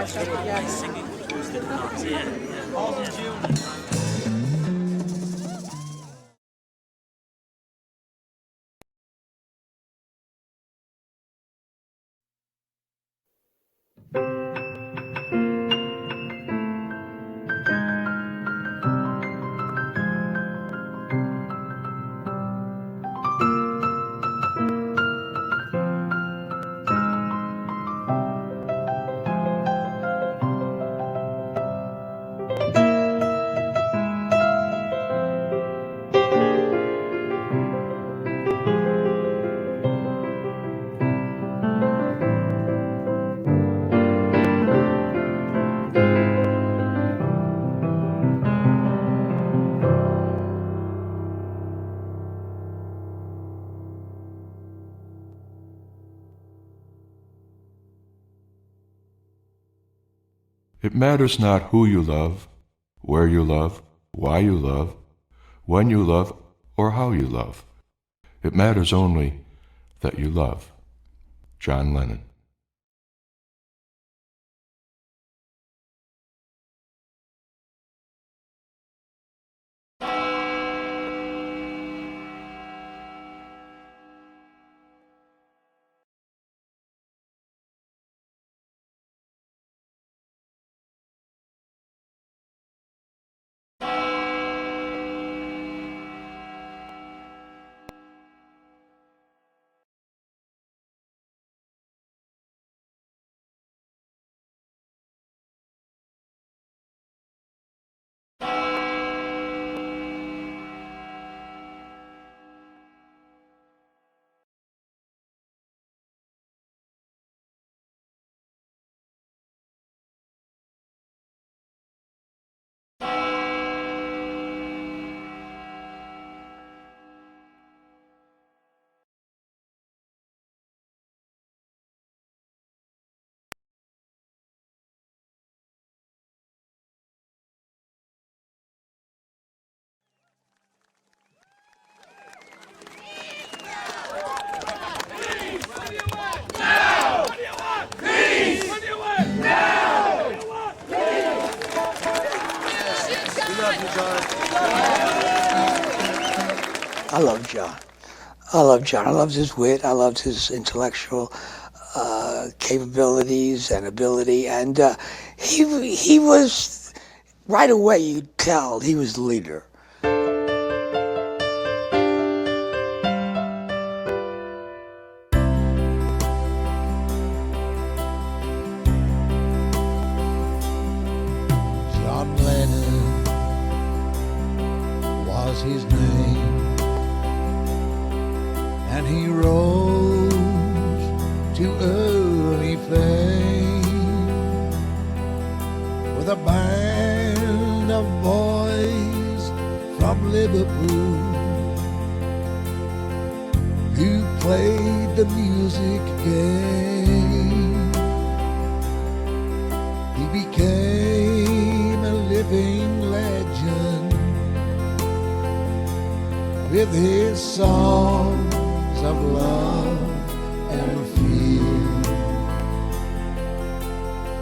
Singing acoustic parts, yeah. It matters not who you love, where you love, why you love, when you love, or how you love. It matters only that you love. John Lennon. I love John. I love John. I loved his wit. I loved his intellectual capabilities and ability. And he was, right away you'd tell he was the leader. John Lennon was his name, and he rose to early fame with a band of boys from Liverpool who played the music game. He became a living legend with his songs of love and fear.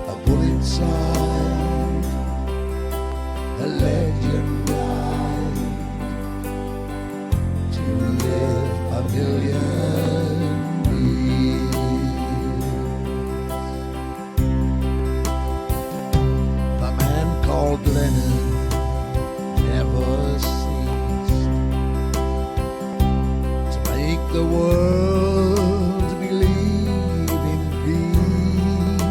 A bullet side, a legend died to live a million years. The man called Lennon never ceased to make the world believe in peace.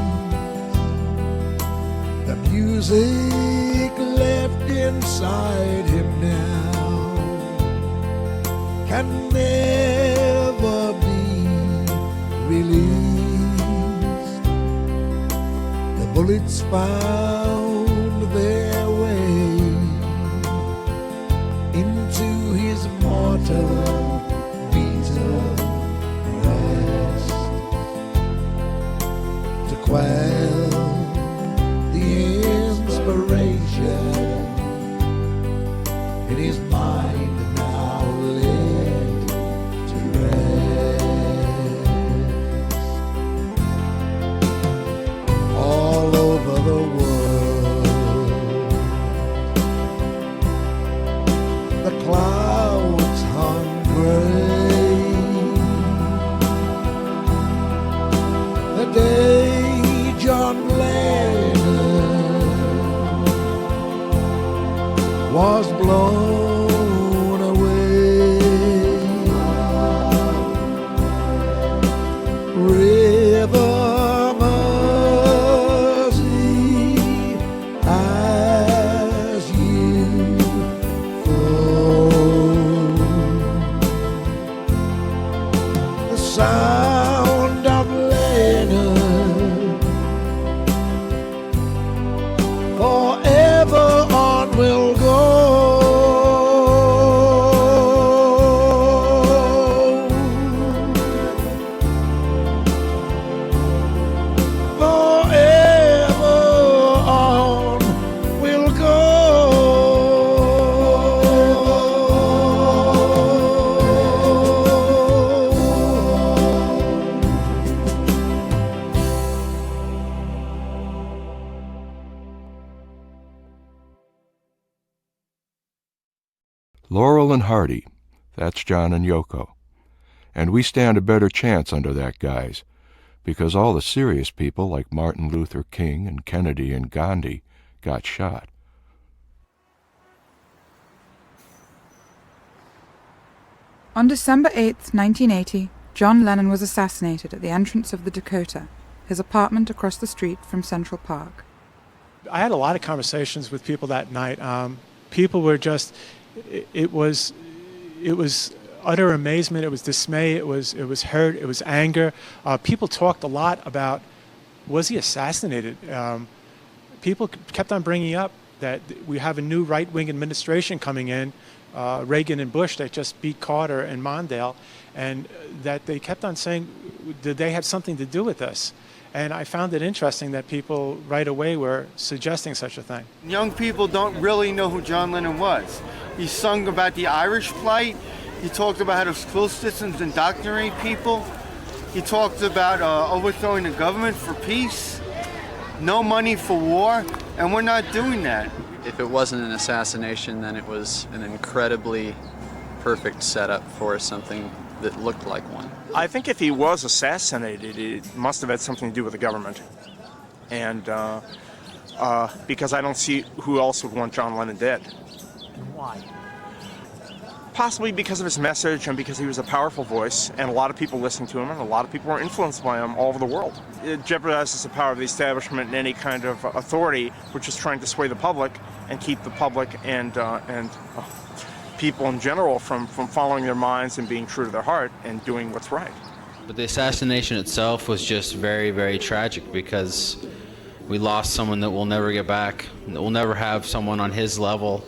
The music left inside him now can never be released. The bullets found their way into his mortal breast to quell the inspiration in his mind now laid to rest. All over Laurel and Hardy, that's John and Yoko. And we stand a better chance under that guise, because all the serious people like Martin Luther King and Kennedy and Gandhi got shot. On December 8, 1980, John Lennon was assassinated at the entrance of the Dakota, his apartment across the street from Central Park. I had a lot of conversations with people that night. People were just, it was utter amazement, it was dismay, it was hurt, it was anger. People talked a lot about, was he assassinated? People kept on bringing up that we have a new right-wing administration coming in, Reagan and Bush, that just beat Carter and Mondale, and that they kept on saying, did they have something to do with this? And I found it interesting that people right away were suggesting such a thing. Young people don't really know who John Lennon was. He sung about the Irish plight. He talked about how the school systems indoctrinate people. He talked about overthrowing the government for peace. No money for war, and we're not doing that. If it wasn't an assassination, then it was an incredibly perfect setup for something that looked like one. I think if he was assassinated, it must have had something to do with the government. And because I don't see who else would want John Lennon dead. Why? Possibly because of his message and because he was a powerful voice, and a lot of people listened to him, and a lot of people were influenced by him all over the world. It jeopardizes the power of the establishment and any kind of authority, which is trying to sway the public and keep the public and people in general from following their minds and being true to their heart and doing what's right. But the assassination itself was just very, very tragic, because we lost someone that we'll never get back, that we'll never have someone on his level.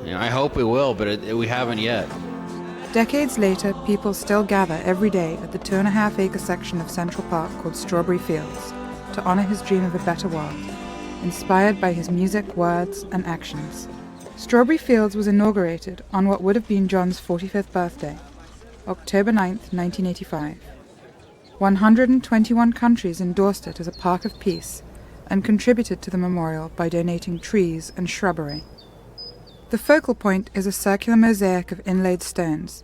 You know, I hope we will, but we haven't yet. Decades later, people still gather every day at the 2.5-acre section of Central Park called Strawberry Fields to honor his dream of a better world, inspired by his music, words, and actions. Strawberry Fields was inaugurated on what would have been John's 45th birthday, October 9th, 1985. 121 countries endorsed it as a park of peace and contributed to the memorial by donating trees and shrubbery. The focal point is a circular mosaic of inlaid stones,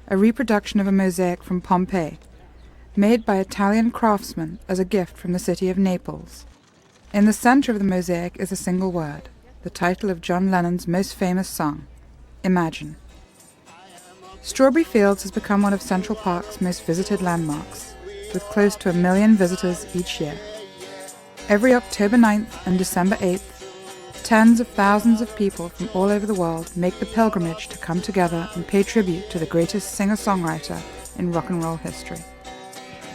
a reproduction of a mosaic from Pompeii, made by Italian craftsmen as a gift from the city of Naples. In the center of the mosaic is a single word, the title of John Lennon's most famous song, Imagine. Strawberry Fields has become one of Central Park's most visited landmarks, with close to 1 million visitors each year. Every October 9th and December 8th, tens of thousands of people from all over the world make the pilgrimage to come together and pay tribute to the greatest singer-songwriter in rock and roll history.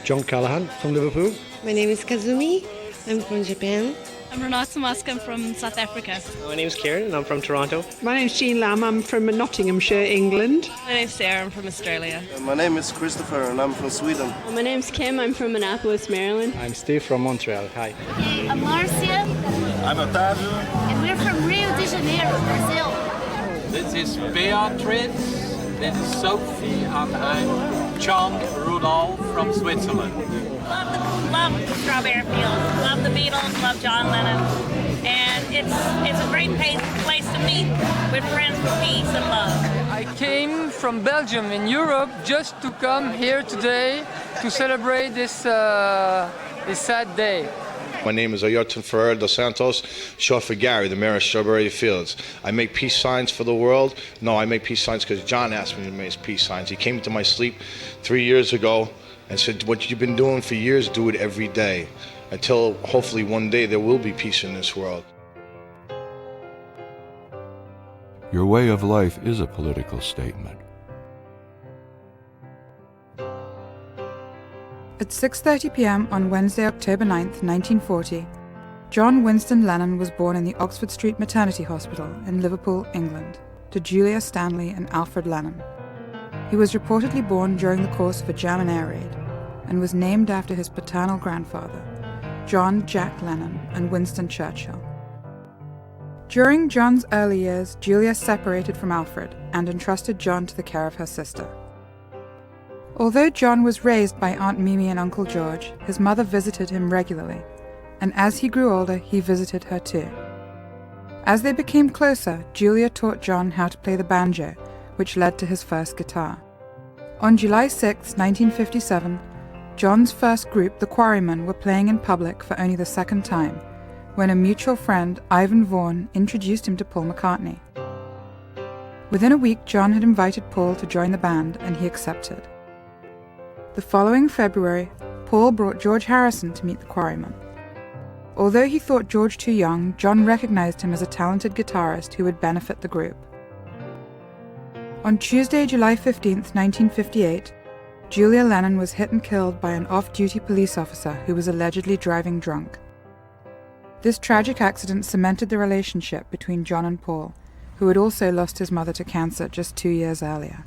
John Callahan from Liverpool. My name is Kazumi. I'm from Japan. I'm Renata Musk. I'm from South Africa. My name is Kieran and I'm from Toronto. My name is Jean Lamb. I'm from Nottinghamshire, England. My name is Sarah. I'm from Australia. My name is Christopher and I'm from Sweden. My name is Kim. I'm from Annapolis, Maryland. I'm Steve from Montreal. Hi. I'm Marcia. I'm Otávio. And we're from Rio de Janeiro, Brazil. This is Beatrice. This is Sophie. And I'm John Rudolph from Switzerland. Love Strawberry Fields, love the Beatles, love John Lennon, and it's a great place to meet with friends for peace and love. I came from Belgium in Europe just to come here today to celebrate this sad day. My name is Ayrton Ferrer dos Santos, short for Gary, the mayor of Strawberry Fields. I make peace signs for the world. No, I make peace signs because John asked me to make peace signs. He came into my sleep 3 years ago and said, what you've been doing for years, do it every day, until hopefully one day there will be peace in this world. Your way of life is a political statement. At 6:30 p.m. on Wednesday, October 9th, 1940, John Winston Lennon was born in the Oxford Street Maternity Hospital in Liverpool, England, to Julia Stanley and Alfred Lennon. He was reportedly born during the course of a German air raid and was named after his paternal grandfather, John Jack Lennon and Winston Churchill. During John's early years, Julia separated from Alfred and entrusted John to the care of her sister. Although John was raised by Aunt Mimi and Uncle George, his mother visited him regularly, and as he grew older, he visited her too. As they became closer, Julia taught John how to play the banjo, which led to his first guitar. On July 6, 1957, John's first group, the Quarrymen, were playing in public for only the second time, when a mutual friend, Ivan Vaughan, introduced him to Paul McCartney. Within a week, John had invited Paul to join the band, and he accepted. The following February, Paul brought George Harrison to meet the Quarrymen. Although he thought George too young, John recognized him as a talented guitarist who would benefit the group. On Tuesday, July 15, 1958, Julia Lennon was hit and killed by an off-duty police officer who was allegedly driving drunk. This tragic accident cemented the relationship between John and Paul, who had also lost his mother to cancer just 2 years earlier.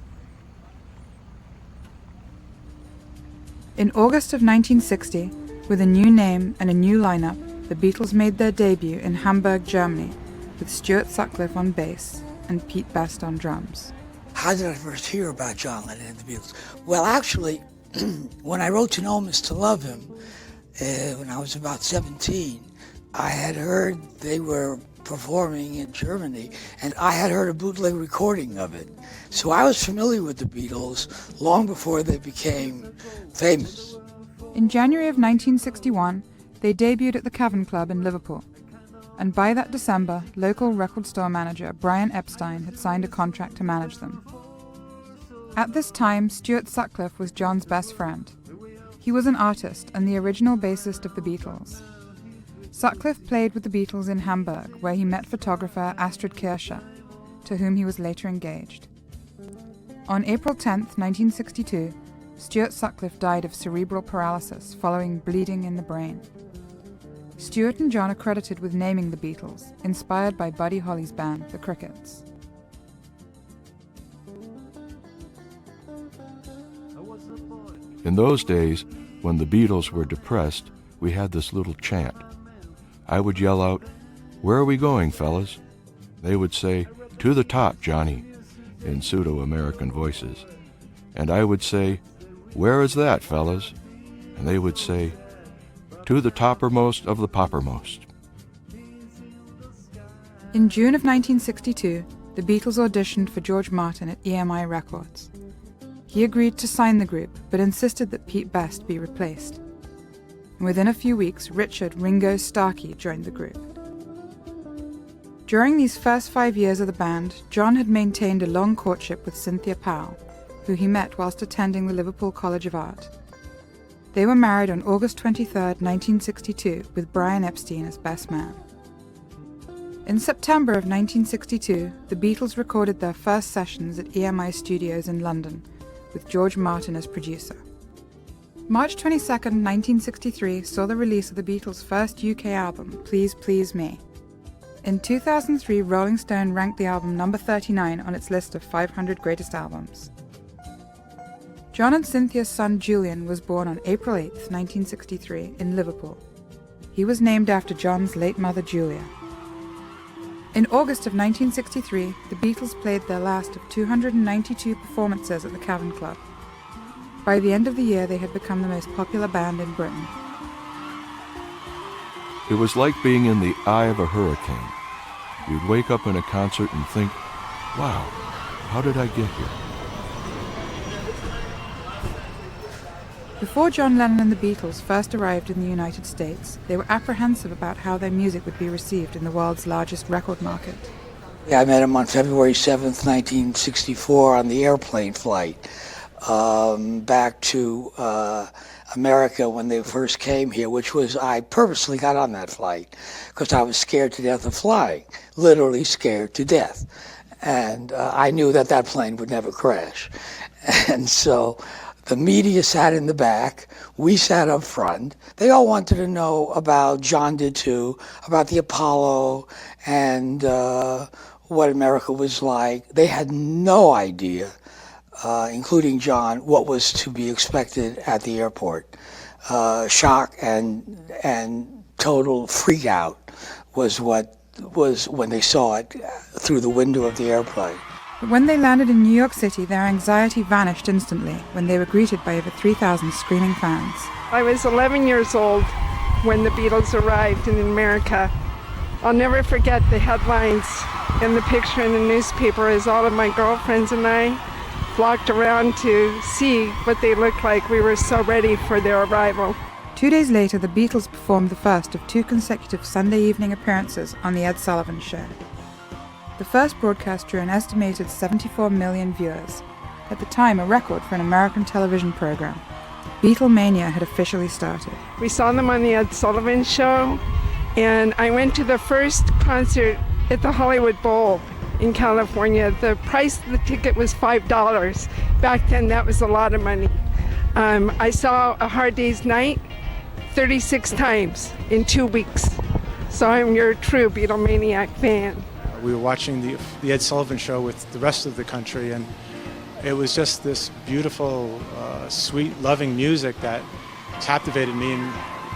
In August of 1960, with a new name and a new lineup, the Beatles made their debut in Hamburg, Germany, with Stuart Sutcliffe on bass and Pete Best on drums. How did I first hear about John Lennon and the Beatles? Well, actually, when I wrote To Know Him Is to Love Him, when I was about 17, I had heard they were performing in Germany, and I had heard a bootleg recording of it. So I was familiar with the Beatles long before they became famous. In January of 1961, they debuted at the Cavern Club in Liverpool, and by that December, local record store manager Brian Epstein had signed a contract to manage them. At this time, Stuart Sutcliffe was John's best friend. He was an artist and the original bassist of the Beatles. Sutcliffe played with the Beatles in Hamburg, where he met photographer Astrid Kircher, to whom he was later engaged. On April 10, 1962, Stuart Sutcliffe died of cerebral paralysis following bleeding in the brain. Stuart and John are credited with naming the Beatles, inspired by Buddy Holly's band, the Crickets. In those days, when the Beatles were depressed, we had this little chant. I would yell out, "Where are we going, fellas?" They would say, "To the top, Johnny," in pseudo-American voices. And I would say, "Where is that, fellas?" And they would say, "To the toppermost of the poppermost." In June of 1962, the Beatles auditioned for George Martin at EMI Records. He agreed to sign the group, but insisted that Pete Best be replaced. And within a few weeks, Richard Ringo Starkey joined the group. During these first 5 years of the band, John had maintained a long courtship with Cynthia Powell, who he met whilst attending the Liverpool College of Art. They were married on August 23, 1962, with Brian Epstein as best man. In September of 1962, the Beatles recorded their first sessions at EMI Studios in London, with George Martin as producer. March 22, 1963 saw the release of the Beatles' first UK album, Please Please Me. In 2003, Rolling Stone ranked the album number 39 on its list of 500 greatest albums. John and Cynthia's son Julian was born on April 8, 1963, in Liverpool. He was named after John's late mother Julia. In August of 1963, the Beatles played their last of 292 performances at the Cavern Club. By the end of the year, they had become the most popular band in Britain. It was like being in the eye of a hurricane. You'd wake up in a concert and think, wow, how did I get here? Before John Lennon and the Beatles first arrived in the United States, they were apprehensive about how their music would be received in the world's largest record market. Yeah, I met him on February 7th, 1964 on the airplane flight back to America when they first came here, which was, I purposely got on that flight because I was scared to death of flying, literally scared to death. And I knew that that plane would never crash. And so the media sat in the back, we sat up front. They all wanted to know about, John did too, about the Apollo and what America was like. They had no idea, including John, what was to be expected at the airport. Shock and total freak out was what was when they saw it through the window of the airplane. But when they landed in New York City, their anxiety vanished instantly when they were greeted by over 3,000 screaming fans. I was 11 years old when the Beatles arrived in America, I'll never forget the headlines in the picture in the newspaper as all of my girlfriends and I flocked around to see what they looked like. We were so ready for their arrival. 2 days later, the Beatles performed the first of 2 consecutive Sunday evening appearances on The Ed Sullivan Show. The first broadcast drew an estimated 74 million viewers, at the time a record for an American television program. Beatlemania had officially started. We saw them on The Ed Sullivan Show, and I went to the first concert at the Hollywood Bowl in California. The price of the ticket was $5. Back then, that was a lot of money. I saw A Hard Day's Night 36 times in 2 weeks. So I'm your true Beatlemaniac fan. We were watching the Ed Sullivan Show with the rest of the country, and it was just this beautiful, sweet, loving music that captivated me, and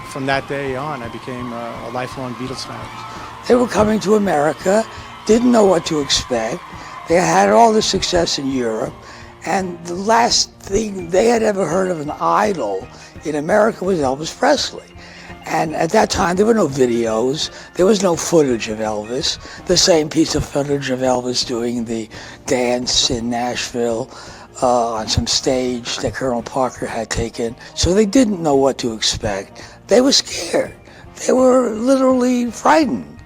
from that day on, I became a lifelong Beatles fan. They were coming to America, didn't know what to expect. They had all the success in Europe, and the last thing they had ever heard of an idol in America was Elvis Presley. And at that time, there were no videos, there was no footage of Elvis, the same piece of footage of Elvis doing the dance in Nashville on some stage that Colonel Parker had taken. So they didn't know what to expect. They were scared. They were literally frightened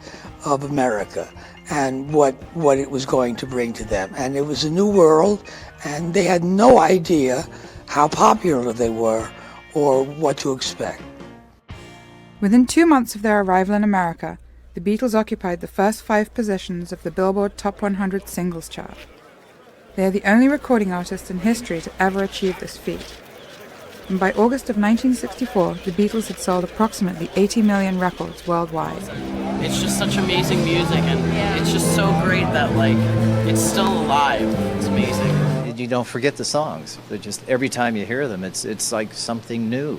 of America and what it was going to bring to them. And it was a new world, and they had no idea how popular they were or what to expect. Within 2 months of their arrival in America, the Beatles occupied the first 5 positions of the Billboard Top 100 Singles Chart. They are the only recording artists in history to ever achieve this feat. And by August of 1964, the Beatles had sold approximately 80 million records worldwide. It's just such amazing music, and it's just so great that, like, it's still alive. It's amazing. You don't forget the songs. They're just, every time you hear them, it's like something new.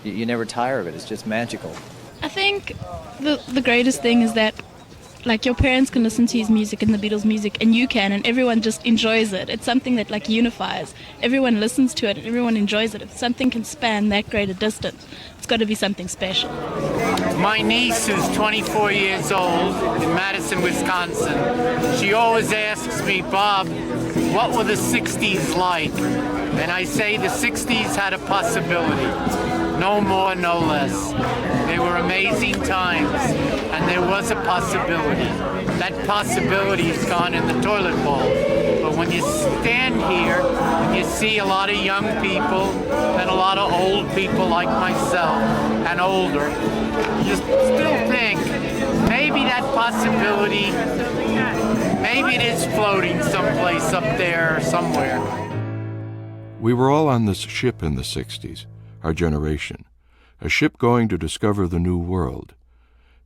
You never tire of it. It's just magical. I think the greatest thing is that, like, your parents can listen to his music and the Beatles' music, and you can, and everyone just enjoys it. It's something that, like, unifies. Everyone listens to it, and everyone enjoys it. If something can span that great a distance, it's got to be something special. My niece, who's 24 years old, in Madison, Wisconsin, she always asks me, Bob, what were the 60s like? And I say the 60s had a possibility. No more, no less. They were amazing times, and there was a possibility. That possibility's gone in the toilet bowl. But when you stand here, and you see a lot of young people and a lot of old people like myself and older, you still think maybe that possibility, maybe it is floating someplace up there somewhere. We were all on this ship in the 60s, our generation, a ship going to discover the new world,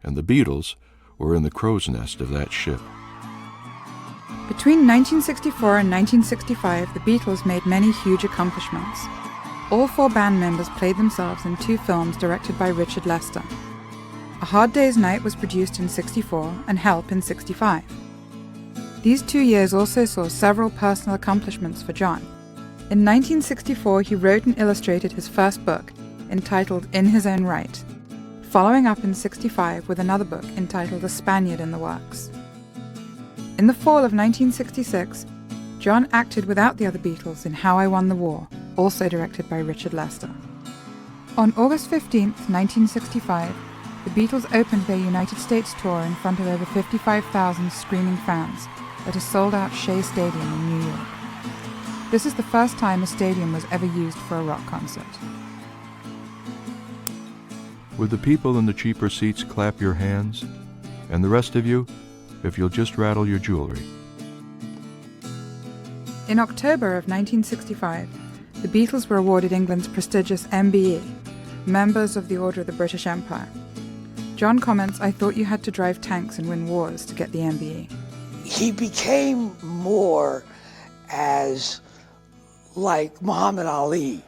and the Beatles were in the crow's nest of that ship. Between 1964 and 1965, the Beatles made many huge accomplishments. All 4 band members played themselves in 2 films directed by Richard Lester. A Hard Day's Night was produced in 64 and Help in 65. These 2 years also saw several personal accomplishments for John. In 1964, he wrote and illustrated his first book, entitled In His Own Right, following up in 65 with another book entitled A Spaniard in the Works. In the fall of 1966, John acted without the other Beatles in How I Won the War, also directed by Richard Lester. On August 15, 1965, the Beatles opened their United States tour in front of over 55,000 screaming fans at a sold-out Shea Stadium in New York. This is the first time a stadium was ever used for a rock concert. Would the people in the cheaper seats clap your hands? And the rest of you, if you'll just rattle your jewelry. In October of 1965, the Beatles were awarded England's prestigious MBE, Members of the Order of the British Empire. John comments, "I thought you had to drive tanks and win wars to get the MBE." He became more as like Muhammad Ali.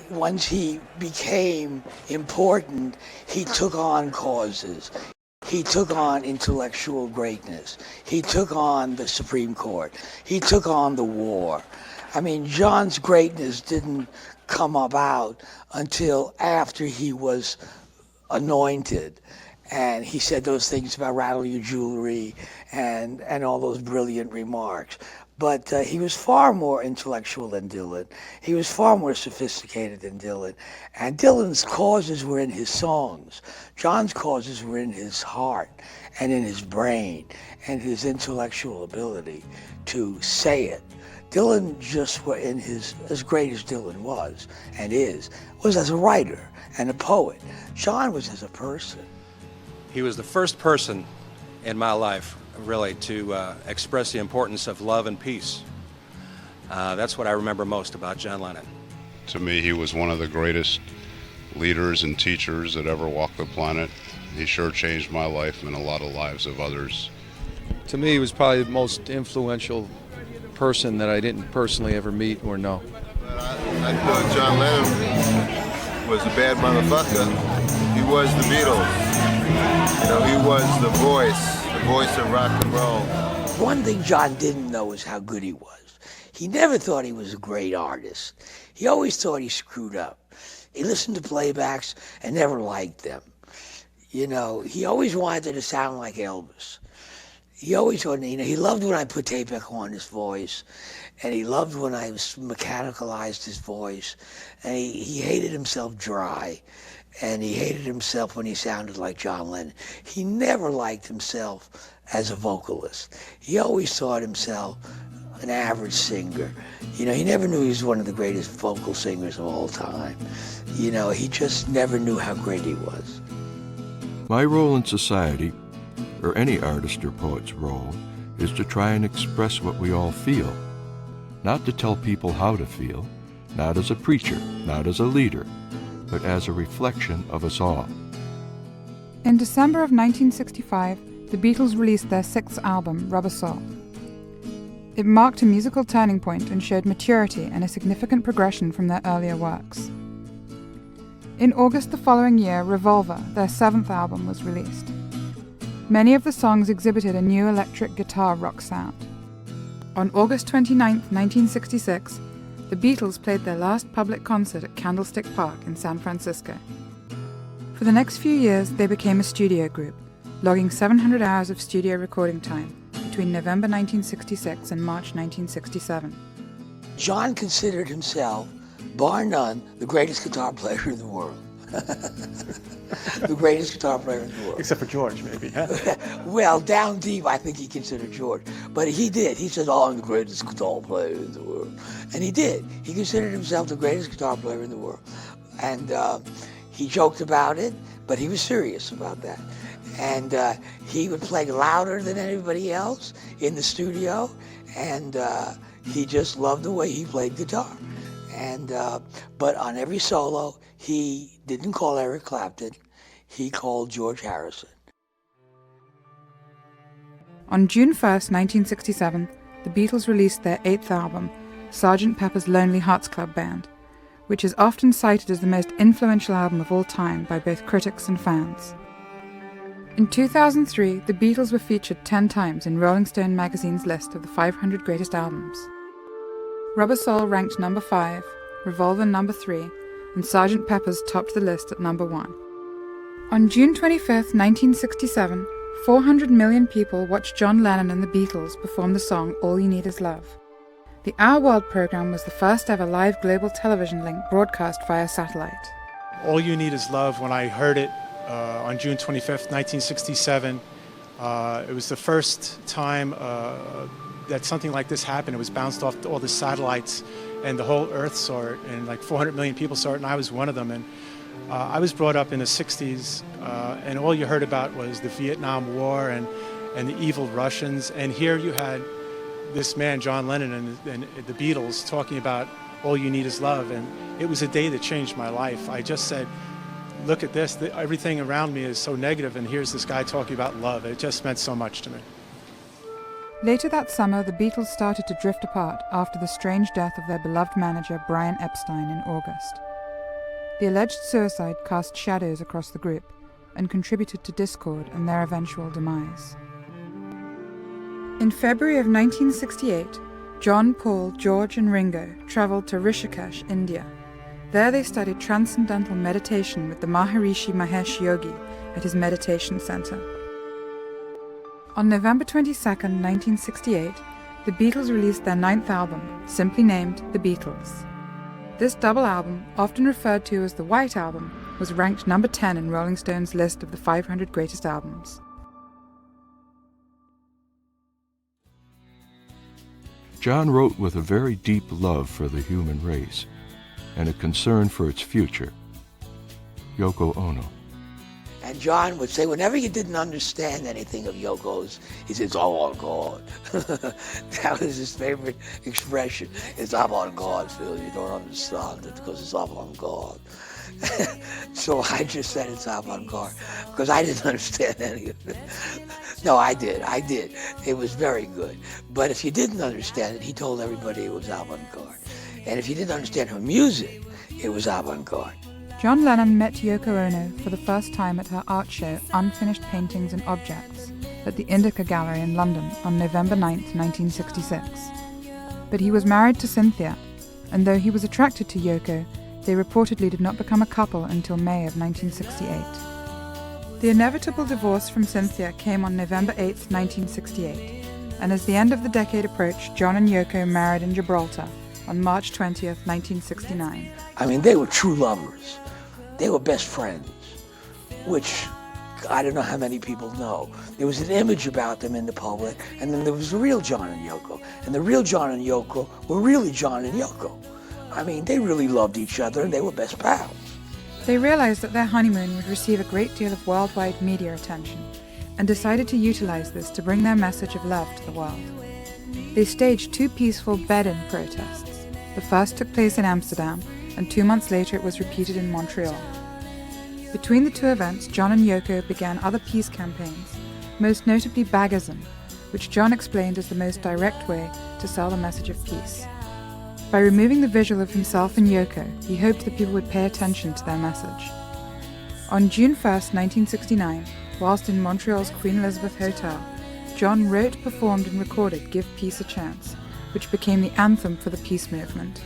Once he became important, he took on causes. He took on intellectual greatness. He took on the Supreme Court. He took on the war. I mean, John's greatness didn't come about until after he was anointed. And he said those things about rattle your jewelry and all those brilliant remarks. But he was far more intellectual than Dylan. He was far more sophisticated than Dylan. And Dylan's causes were in his songs. John's causes were in his heart and in his brain and his intellectual ability to say it. Dylan just was in his, as great as Dylan was and is, was as a writer and a poet. John was as a person. He was the first person in my life, really, to express the importance of love and peace. That's what I remember most about John Lennon. To me, he was one of the greatest leaders and teachers that ever walked the planet. He sure changed my life and a lot of lives of others. To me, he was probably the most influential person that I didn't personally ever meet or know. I thought John Lennon was a bad motherfucker. He was the Beatles. You know, he was the voice of rock and roll. One thing John didn't know is how good he was. He never thought he was a great artist. He always thought he screwed up. He listened to playbacks and never liked them. You know, he always wanted to sound like Elvis. He always wanted, you know, he loved when I put tape echo on his voice, and he loved when I mechanicalized his voice, and he hated himself dry, and he hated himself when he sounded like John Lennon. He never liked himself as a vocalist. He always thought himself an average singer. You know, he never knew he was one of the greatest vocal singers of all time. You know, he just never knew how great he was. My role in society, or any artist or poet's role, is to try and express what we all feel. Not to tell people how to feel, not as a preacher, not as a leader, but as a reflection of us all. In December of 1965, the Beatles released their sixth album, Rubber Soul. It marked a musical turning point and showed maturity and a significant progression from their earlier works. In August the following year, Revolver, their seventh album, was released. Many of the songs exhibited a new electric guitar rock sound. On August 29, 1966, the Beatles played their last public concert at Candlestick Park in San Francisco. For the next few years, they became a studio group, logging 700 hours of studio recording time between November 1966 and March 1967. John considered himself, bar none, the greatest guitar player in the world. The greatest guitar player in the world. Except for George, maybe. Huh? Well, down deep, I think he considered George. But he did. He said, I'm the greatest guitar player in the world. And he did. He considered himself the greatest guitar player in the world. And he joked about it, but he was serious about that. And he would play louder than anybody else in the studio. And he just loved the way he played guitar. And but on every solo, he didn't call Eric Clapton. He called George Harrison. On June 1st, 1967, the Beatles released their eighth album, Sgt. Pepper's Lonely Hearts Club Band, which is often cited as the most influential album of all time by both critics and fans. In 2003, the Beatles were featured 10 times in Rolling Stone magazine's list of the 500 greatest albums. Rubber Soul ranked number 5, Revolver number 3, and Sgt. Pepper's topped the list at number 1. On June 25, 1967, 400 million people watched John Lennon and the Beatles perform the song All You Need Is Love. The Our World program was the first ever live global television link broadcast via satellite. All You Need Is Love, when I heard it on June 25th, 1967, it was the first time that something like this happened. It was bounced off all the satellites, and the whole Earth saw it, and like 400 million people saw it, and I was one of them. And I was brought up in the 60s, and all you heard about was the Vietnam War and the evil Russians. And here you had this man, John Lennon, and the Beatles talking about All You Need Is Love. And it was a day that changed my life. I just said, look at this, everything around me is so negative, and here's this guy talking about love. It just meant so much to me. Later that summer, the Beatles started to drift apart after the strange death of their beloved manager, Brian Epstein, in August. The alleged suicide cast shadows across the group and contributed to discord and their eventual demise. In February of 1968, John, Paul, George and Ringo travelled to Rishikesh, India. There they studied transcendental meditation with the Maharishi Mahesh Yogi at his meditation center. On November 22, 1968, the Beatles released their 9th album, simply named The Beatles. This double album, often referred to as the White Album, was ranked number 10 in Rolling Stone's list of the 500 greatest albums. John wrote with a very deep love for the human race and a concern for its future. Yoko Ono. And John would say, whenever you didn't understand anything of Yoko's, he says, avant-garde. That was his favorite expression. It's avant-garde, Phil. You don't understand it because it's avant-garde. So I just said it's avant-garde because I didn't understand any of it. No, I did. It was very good. But if you didn't understand it, he told everybody it was avant-garde. And if you didn't understand her music, it was avant-garde. John Lennon met Yoko Ono for the first time at her art show Unfinished Paintings and Objects at the Indica Gallery in London on November 9, 1966. But he was married to Cynthia, and though he was attracted to Yoko, they reportedly did not become a couple until May of 1968. The inevitable divorce from Cynthia came on November 8, 1968, and as the end of the decade approached, John and Yoko married in Gibraltar on March 20th, 1969. I mean, they were true lovers. They were best friends, which I don't know how many people know. There was an image about them in the public, and then there was the real John and Yoko. And the real John and Yoko were really John and Yoko. I mean, they really loved each other, and they were best pals. They realized that their honeymoon would receive a great deal of worldwide media attention, and decided to utilize this to bring their message of love to the world. They staged 2 peaceful bed-in protests. The first took place in Amsterdam, and 2 months later it was repeated in Montreal. Between the 2 events, John and Yoko began other peace campaigns, most notably Bagism, which John explained as the most direct way to sell the message of peace. By removing the visual of himself and Yoko, he hoped that people would pay attention to their message. On June 1, 1969, whilst in Montreal's Queen Elizabeth Hotel, John wrote, performed and recorded Give Peace a Chance, which became the anthem for the peace movement.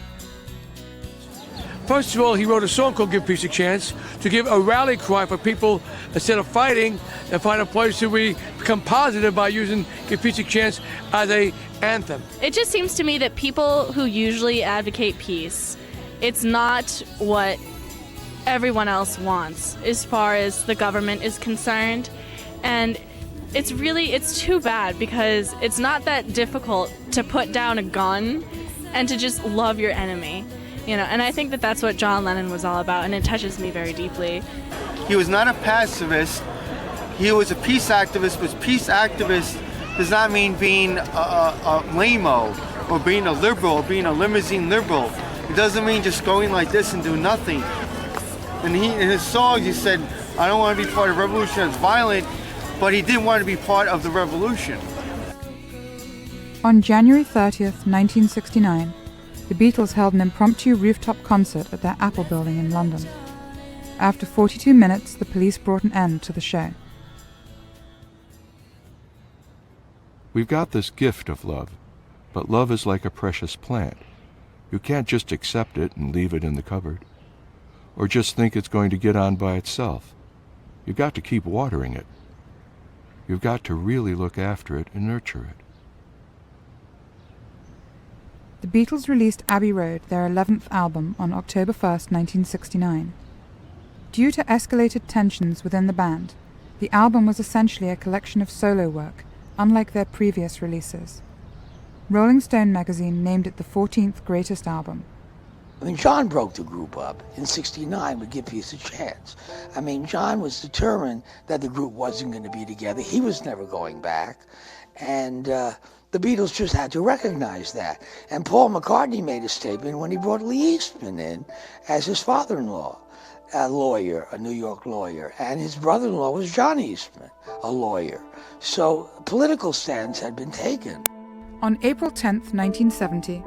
First of all, he wrote a song called Give Peace a Chance to give a rally cry for people, instead of fighting, and find a place to become positive by using Give Peace a Chance as an anthem. It just seems to me that people who usually advocate peace, it's not what everyone else wants as far as the government is concerned. And it's too bad, because it's not that difficult to put down a gun and to just love your enemy. And I think that that's what John Lennon was all about, and it touches me very deeply. He was not a pacifist. He was a peace activist, but peace activist does not mean being a lame-o or being a liberal or being a limousine liberal. It doesn't mean just going like this and do nothing. And in his songs, he said, I don't want to be part of a revolution that's violent, but he didn't want to be part of the revolution. On January 30th, 1969, the Beatles held an impromptu rooftop concert at their Apple building in London. After 42 minutes, the police brought an end to the show. We've got this gift of love, but love is like a precious plant. You can't just accept it and leave it in the cupboard, or just think it's going to get on by itself. You've got to keep watering it. You've got to really look after it and nurture it. The Beatles released Abbey Road, their 11th album, on October 1, 1969. Due to escalated tensions within the band, the album was essentially a collection of solo work, unlike their previous releases. Rolling Stone magazine named it the 14th greatest album. I mean, John broke the group up in '69 with Give Peace a Chance. I mean, John was determined that the group wasn't going to be together. He was never going back. And the Beatles just had to recognize that. And Paul McCartney made a statement when he brought Lee Eastman in as his father-in-law, a lawyer, a New York lawyer. And his brother-in-law was John Eastman, a lawyer. So political stands had been taken. On April 10, 1970,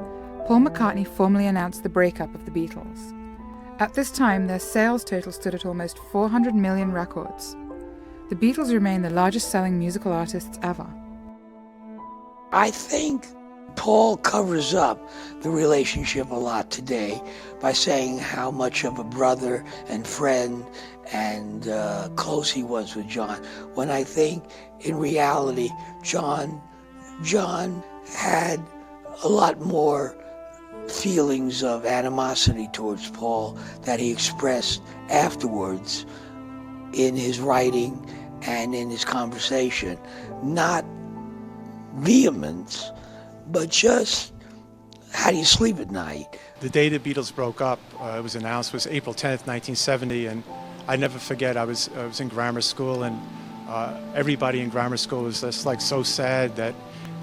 Paul McCartney formally announced the breakup of the Beatles. At this time, their sales total stood at almost 400 million records. The Beatles remain the largest-selling musical artists ever. I think Paul covers up the relationship a lot today by saying how much of a brother and friend and close he was with John, when I think in reality John had a lot more feelings of animosity towards Paul that he expressed afterwards in his writing and in his conversation. Not vehemence, but just how do you sleep at night? The day the Beatles broke up, it was announced, was April 10th, 1970, and I never forget, I was in grammar school, and everybody in grammar school was just like so sad that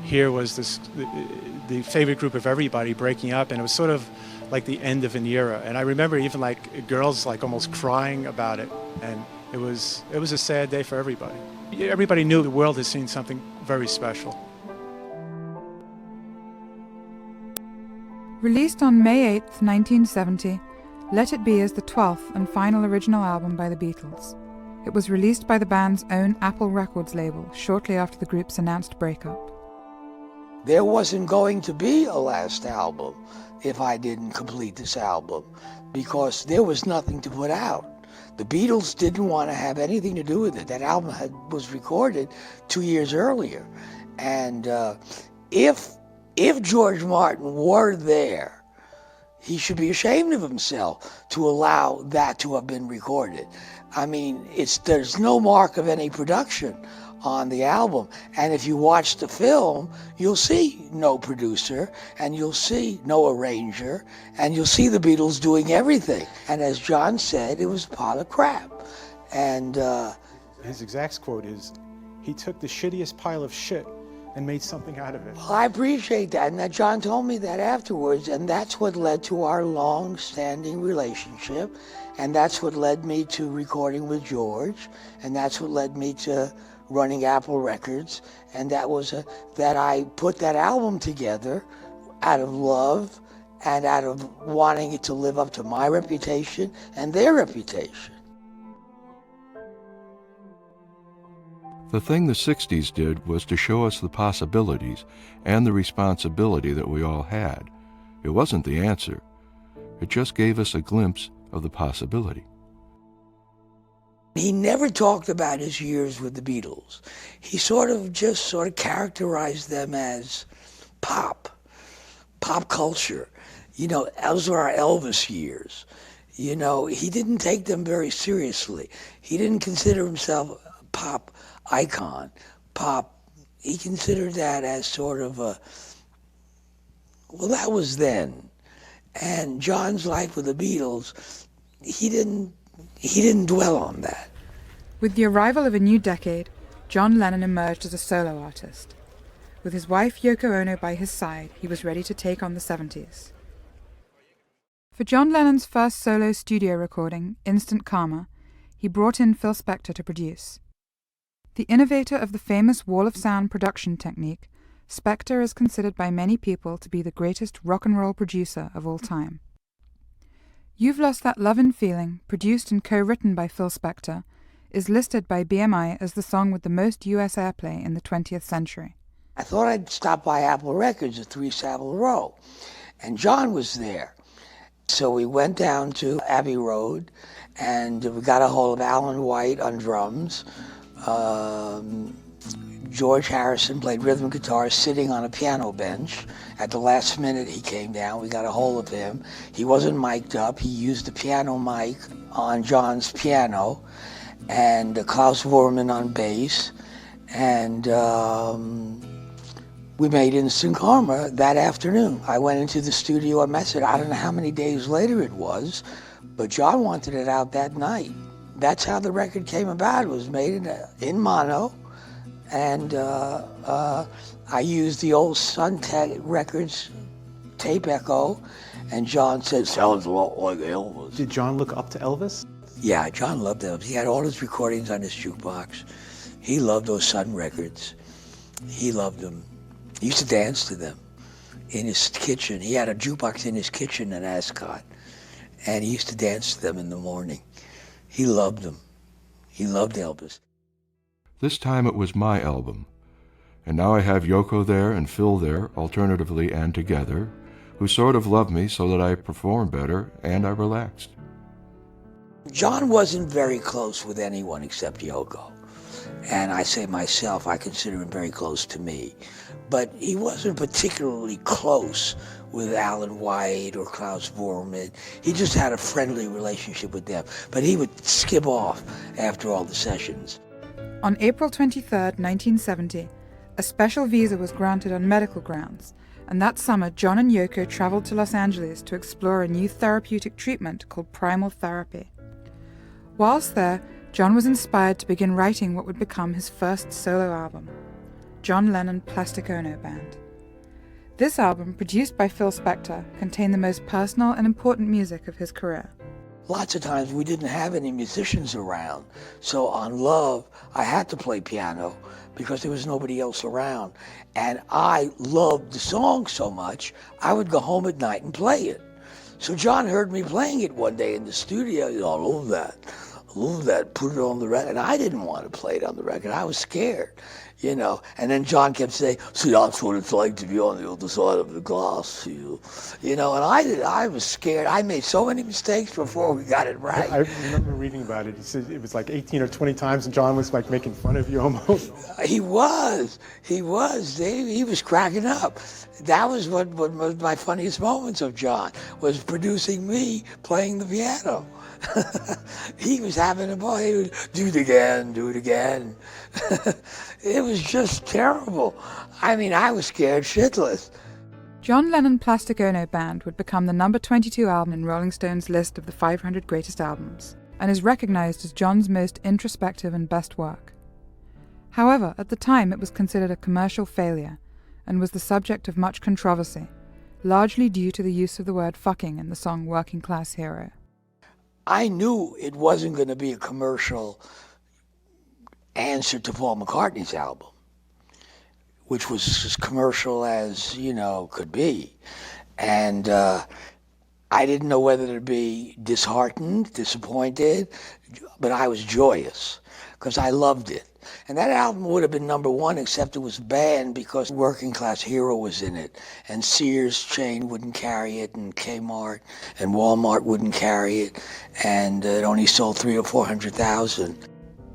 here was the favorite group of everybody breaking up, and it was sort of like the end of an era. And I remember even like girls like almost crying about it, and it was a sad day for everybody. Everybody knew the world had seen something very special. Released on May 8, 1970, Let It Be is the 12th and final original album by the Beatles. It was released by the band's own Apple Records label shortly after the group's announced breakup. There wasn't going to be a last album if I didn't complete this album, because there was nothing to put out. The Beatles didn't want to have anything to do with it. That album was recorded 2 years earlier. And if George Martin were there, he should be ashamed of himself to allow that to have been recorded. I mean, there's no mark of any production on the album. And if you watch the film, you'll see no producer, and you'll see no arranger, and you'll see the Beatles doing everything. And as John said, it was a pile of crap. And his exact quote is, "He took the shittiest pile of shit and made something out of it." Well, I appreciate that, and that John told me that afterwards, and that's what led to our long-standing relationship, and that's what led me to recording with George, and that's what led me to running Apple Records, and that I put that album together out of love and out of wanting it to live up to my reputation and their reputation. The thing the 60s did was to show us the possibilities and the responsibility that we all had. It wasn't the answer. It just gave us a glimpse of the possibility. He never talked about his years with the Beatles. He sort of characterized them as pop culture. You know, those were our Elvis years. You know, he didn't take them very seriously. He didn't consider himself a pop icon. He considered that as sort of well, that was then. And John's life with the Beatles, he didn't dwell on that. With the arrival of a new decade, John Lennon emerged as a solo artist. With his wife Yoko Ono by his side, he was ready to take on the 70s. For John Lennon's first solo studio recording, Instant Karma, he brought in Phil Spector to produce. The innovator of the famous wall of sound production technique, Spector is considered by many people to be the greatest rock and roll producer of all time. You've Lost That Lovin' Feeling, produced and co-written by Phil Spector, is listed by BMI as the song with the most US airplay in the 20th century. I thought I'd stop by Apple Records at 3 Savile Row, and John was there. So we went down to Abbey Road, and we got a hold of Alan White on drums. George Harrison played rhythm guitar sitting on a piano bench. At the last minute he came down, we got a hold of him. He wasn't mic'd up, he used the piano mic on John's piano, and Klaus Vorman on bass, and we made Instant Karma that afternoon. I went into the studio and messaged, I don't know how many days later it was, but John wanted it out that night. That's how the record came about. It was made in mono, and I used the old Suntech Records tape echo, and John said, sounds a lot like Elvis. Did John look up to Elvis? Yeah, John loved Elvis. He had all his recordings on his jukebox. He loved those Sun records. He loved them. He used to dance to them in his kitchen. He had a jukebox in his kitchen in Ascot, and he used to dance to them in the morning. He loved them. He loved Elvis. This time it was my album, And now I have Yoko there and Phil there, alternatively and together, who sort of love me so that I perform better and I relaxed. John wasn't very close with anyone except Yoko. And I say myself, I consider him very close to me. But he wasn't particularly close with Alan White or Klaus Vorman. He just had a friendly relationship with them. But he would skip off after all the sessions. On April 23, 1970, a special visa was granted on medical grounds, and that summer John and Yoko traveled to Los Angeles to explore a new therapeutic treatment called primal therapy. Whilst there, John was inspired to begin writing what would become his first solo album, John Lennon Plastic Ono Band. This album, produced by Phil Spector, contained the most personal and important music of his career. Lots of times we didn't have any musicians around, so on Love, I had to play piano because there was nobody else around. And I loved the song so much, I would go home at night and play it. So John heard me playing it one day in the studio. I love that, put it on the record. And I didn't want to play it on the record. I was scared, you know. And then John kept saying, see, that's what it's like to be on the other side of the glass, you know. And I was scared. I made so many mistakes before we got it right. I remember reading about it. He said it was like 18 or 20 times, and John was like making fun of you almost. He was, Dave. He was cracking up. That was what was my funniest moments of John, was producing me playing the piano. He was having a ball. He would do it again. It was just terrible. I mean, I was scared shitless. John Lennon Plastic Ono Band would become the number 22 album in Rolling Stone's list of the 500 greatest albums, and is recognized as John's most introspective and best work. However, at the time it was considered a commercial failure, and was the subject of much controversy, largely due to the use of the word fucking in the song Working Class Hero. I knew it wasn't going to be a commercial answer to Paul McCartney's album, which was as commercial as, could be. And I didn't know whether to be disheartened, disappointed, but I was joyous because I loved it. And that album would have been number one, except it was banned because Working Class Hero was in it. And Sears chain wouldn't carry it, and Kmart and Walmart wouldn't carry it. And it only sold 300,000 or 400,000.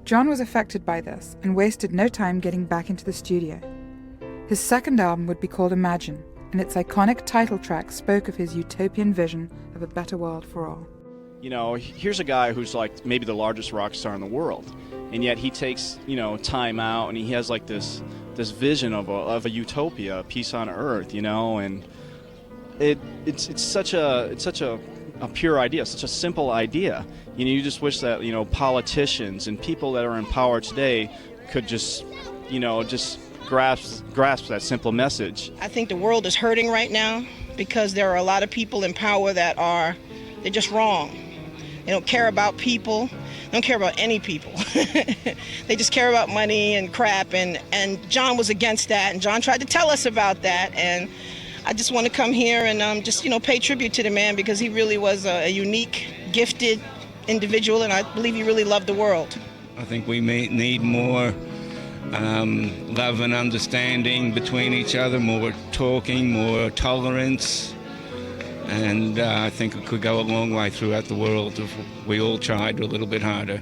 John was affected by this and wasted no time getting back into the studio. His second album would be called Imagine, and its iconic title track spoke of his utopian vision of a better world for all. Here's a guy who's like maybe the largest rock star in the world, and yet he takes, time out, and he has like this vision of a utopia, peace on earth, and it's such a pure idea, such a simple idea. You just wish that, politicians and people that are in power today could just grasp that simple message. I think the world is hurting right now because there are a lot of people in power they're just wrong. They don't care about people. They don't care about any people. They just care about money and crap. And John was against that. And John tried to tell us about that. And I just want to come here and just pay tribute to the man because he really was a unique, gifted individual. And I believe he really loved the world. I think we may need more love and understanding between each other, more talking, more tolerance. And I think it could go a long way throughout the world if we all tried a little bit harder.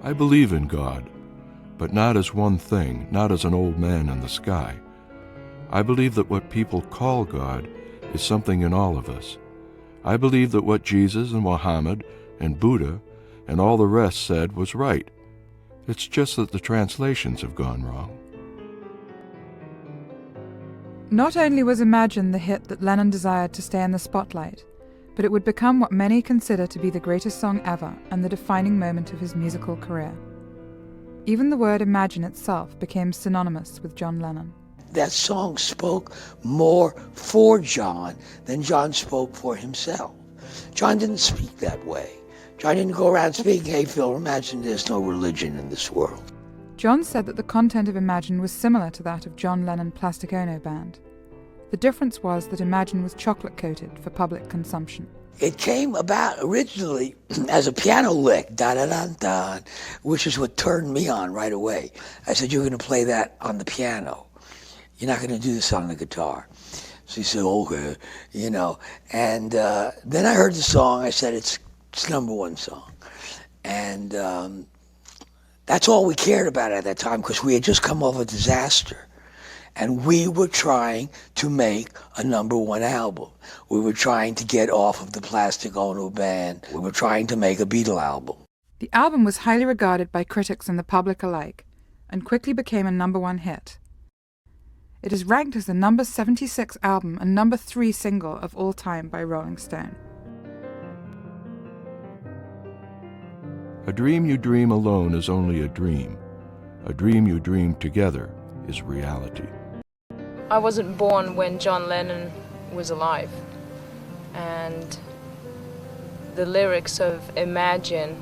I believe in God, but not as one thing, not as an old man in the sky. I believe that what people call God is something in all of us. I believe that what Jesus and Muhammad and Buddha and all the rest said was right. It's just that the translations have gone wrong. Not only was Imagine the hit that Lennon desired to stay in the spotlight, but it would become what many consider to be the greatest song ever and the defining moment of his musical career. Even the word Imagine itself became synonymous with John Lennon. That song spoke more for John than John spoke for himself. John didn't speak that way. John didn't go around speaking, hey Phil, imagine there's no religion in this world. John said that the content of Imagine was similar to that of John Lennon Plastic Ono Band. The difference was that Imagine was chocolate-coated for public consumption. It came about originally as a piano lick, da-da-da-da, which is what turned me on right away. I said, you're going to play that on the piano. You're not going to do this on the guitar. So he said, okay, you know. And then I heard the song. I said, it's #1 song. And that's all we cared about at that time, because we had just come off a disaster. And we were trying to make a #1 album. We were trying to get off of the Plastic Ono Band. We were trying to make a Beatle album. The album was highly regarded by critics and the public alike, and quickly became a #1 hit. It is ranked as the number 76 album and number 3 single of all time by Rolling Stone. A dream you dream alone is only a dream. A dream you dream together is reality. I wasn't born when John Lennon was alive, and the lyrics of Imagine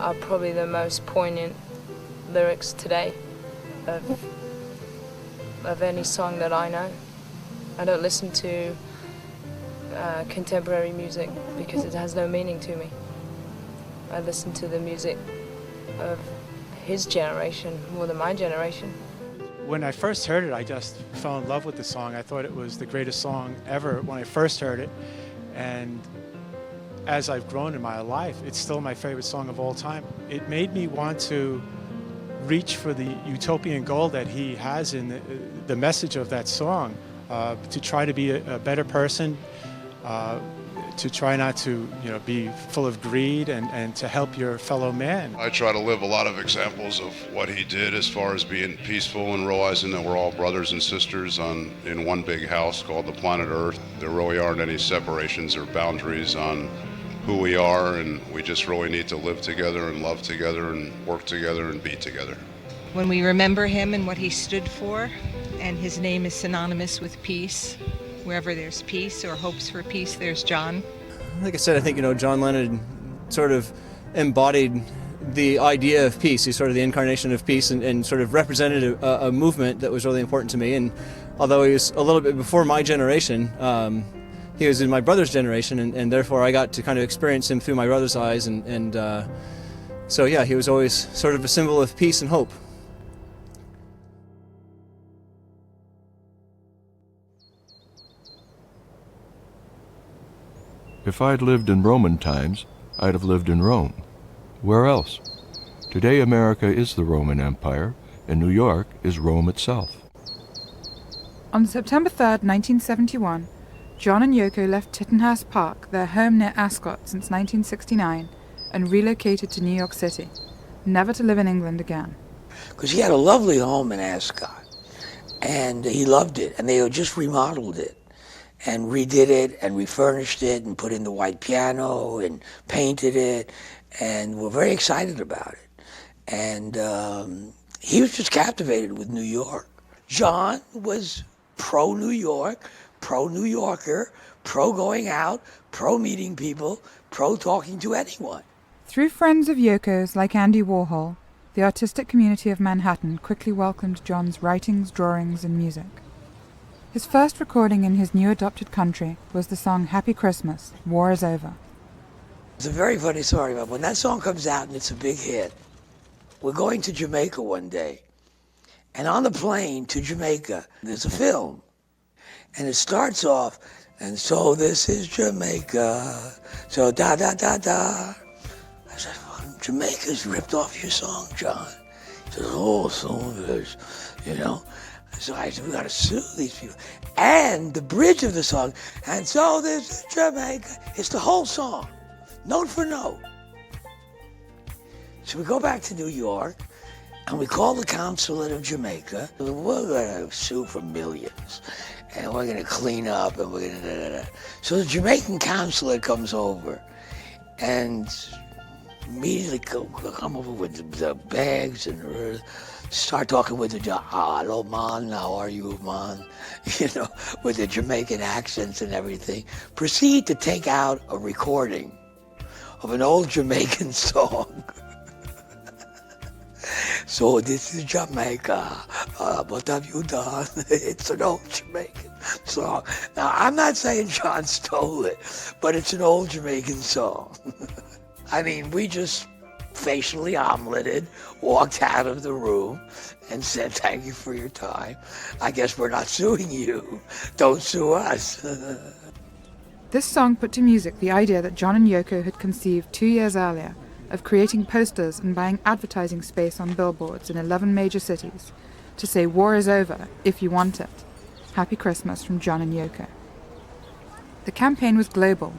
are probably the most poignant lyrics today of any song that I know. I don't listen to contemporary music because it has no meaning to me. I listen to the music of his generation more than my generation. When I first heard it, I just fell in love with the song. I thought it was the greatest song ever when I first heard it. And as I've grown in my life, it's still my favorite song of all time. It made me want to reach for the utopian goal that he has in the message of that song, to try to be a better person, to try not to be full of greed, and to help your fellow man. I try to live a lot of examples of what he did as far as being peaceful and realizing that we're all brothers and sisters in one big house called the planet Earth. There really aren't any separations or boundaries on who we are, and we just really need to live together and love together and work together and be together. When we remember him and what he stood for, and his name is synonymous with peace, wherever there's peace or hopes for peace, there's John. Like I said, I think, John Lennon sort of embodied the idea of peace. He's sort of the incarnation of peace, and sort of represented a movement that was really important to me. And although he was a little bit before my generation, he was in my brother's generation, and therefore I got to kind of experience him through my brother's eyes. And so, yeah, he was always sort of a symbol of peace and hope. If I'd lived in Roman times, I'd have lived in Rome. Where else? Today America is the Roman Empire, and New York is Rome itself. On September 3rd, 1971, John and Yoko left Tittenhouse Park, their home near Ascot since 1969, and relocated to New York City, never to live in England again. Because he had a lovely home in Ascot, and he loved it, and they had just remodeled it, and redid it, and refurnished it, and put in the white piano, and painted it, and we're very excited about it. And he was just captivated with New York. John was pro-New York, pro-New Yorker, pro-going out, pro-meeting people, pro-talking to anyone. Through friends of Yoko's like Andy Warhol, the artistic community of Manhattan quickly welcomed John's writings, drawings, and music. His first recording in his new adopted country was the song Happy Christmas, War is Over. It's a very funny story about when that song comes out and it's a big hit. We're going to Jamaica one day, and on the plane to Jamaica, there's a film, and it starts off, and so this is Jamaica, so da-da-da-da. I said, well, Jamaica's ripped off your song, John. He said, oh, so there's, So I said, we got to sue these people. And the bridge of the song, and so this is Jamaica. It's the whole song, note for note. So we go back to New York, and we call the consulate of Jamaica. We're going to sue for millions, and we're going to clean up, and we're going to da-da-da. So the Jamaican consulate comes over, and immediately come over with the bags and start talking with the, hello, man, how are you, man? With the Jamaican accents and everything. Proceed to take out a recording of an old Jamaican song. So this is Jamaica. What have you done? It's an old Jamaican. song. Now, I'm not saying John stole it, but it's an old Jamaican song. I mean, we just facially omeletted, walked out of the room, and said, thank you for your time. I guess we're not suing you. Don't sue us. This song put to music the idea that John and Yoko had conceived 2 years earlier of creating posters and buying advertising space on billboards in 11 major cities to say war is over if you want it. Happy Christmas from John and Yoko. The campaign was global,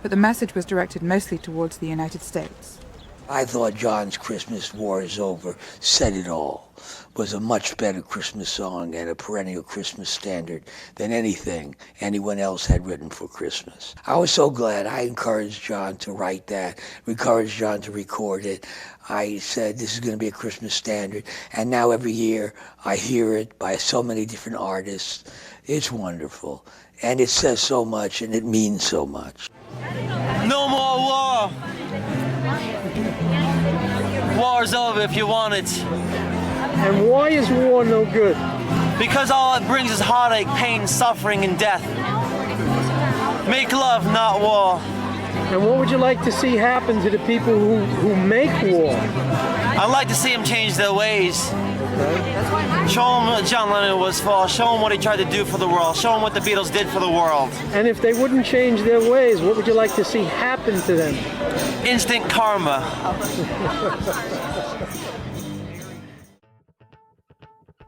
but the message was directed mostly towards the United States. I thought John's Christmas War is Over said it all. Was a much better Christmas song and a perennial Christmas standard than anything anyone else had written for Christmas. I was so glad. I encouraged John to write that, encouraged John to record it. I said, this is going to be a Christmas standard. And now every year I hear it by so many different artists. It's wonderful. And it says so much and it means so much. No more war. War's over if you want it. And why is war no good? Because all it brings is heartache, pain, suffering, and death. Make love, not war. And what would you like to see happen to the people who make war? I'd like to see them change their ways. Show them what John Lennon was for. Show them what he tried to do for the world. Show them what the Beatles did for the world. And if they wouldn't change their ways, what would you like to see happen to them? Instant karma.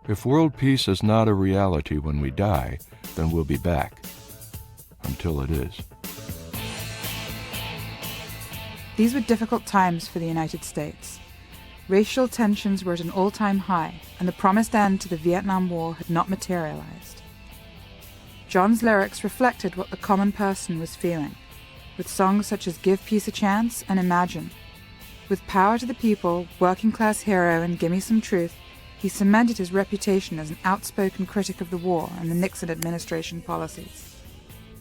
If world peace is not a reality when we die, then we'll be back. Until it is. These were difficult times for the United States. Racial tensions were at an all-time high, and the promised end to the Vietnam War had not materialized. John's lyrics reflected what the common person was feeling, with songs such as Give Peace a Chance and Imagine. With Power to the People, Working Class Hero, and Gimme Some Truth, he cemented his reputation as an outspoken critic of the war and the Nixon administration policies.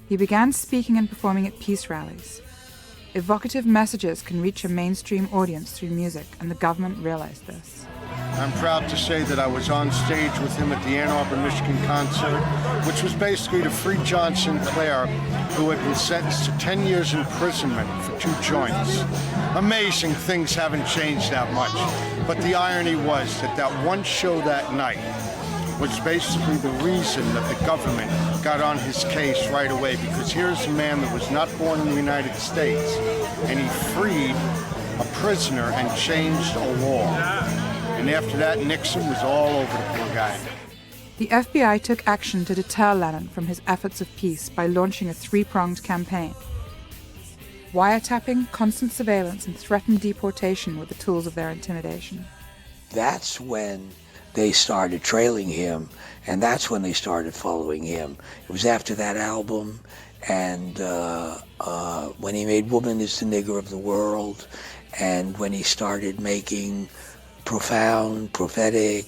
He began speaking and performing at peace rallies. Evocative messages can reach a mainstream audience through music, and the government realized this. I'm proud to say that I was on stage with him at the Ann Arbor, Michigan concert, which was basically to free John Sinclair, who had been sentenced to 10 years imprisonment for 2 joints. Amazing things haven't changed that much, but the irony was that that one show that night was basically the reason that the government got on his case right away, because here's a man that was not born in the United States, and he freed a prisoner and changed a law. And after that, Nixon was all over the poor guy. The FBI took action to deter Lennon from his efforts of peace by launching a 3-pronged campaign. Wiretapping, constant surveillance, and threatened deportation were the tools of their intimidation. That's when they started trailing him, and that's when they started following him. It was after that album, and when he made Woman is the Nigger of the World, and when he started making profound, prophetic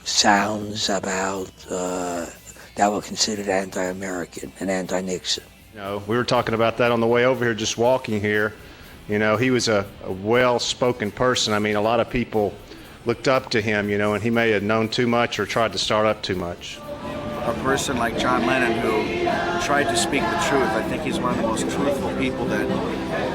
sounds about that were considered anti-American and anti-Nixon. You know, we were talking about that on the way over here, just walking here. You know, he was a well-spoken person. I mean, a lot of people looked up to him, you know, and he may have known too much or tried to start up too much. A person like John Lennon who tried to speak the truth. I think he's one of the most truthful people that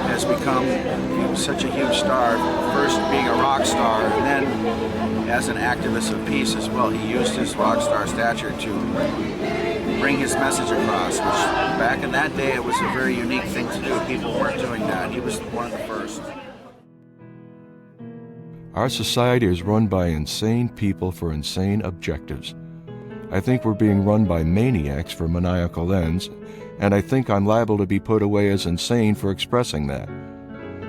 has become, he was such a huge star, first being a rock star and then as an activist of peace as well. He used his rock star stature to bring his message across, which back in that day it was a very unique thing to do. People weren't doing that. He was one of the first. Our society is run by insane people for insane objectives. I think we're being run by maniacs for maniacal ends, and I think I'm liable to be put away as insane for expressing that.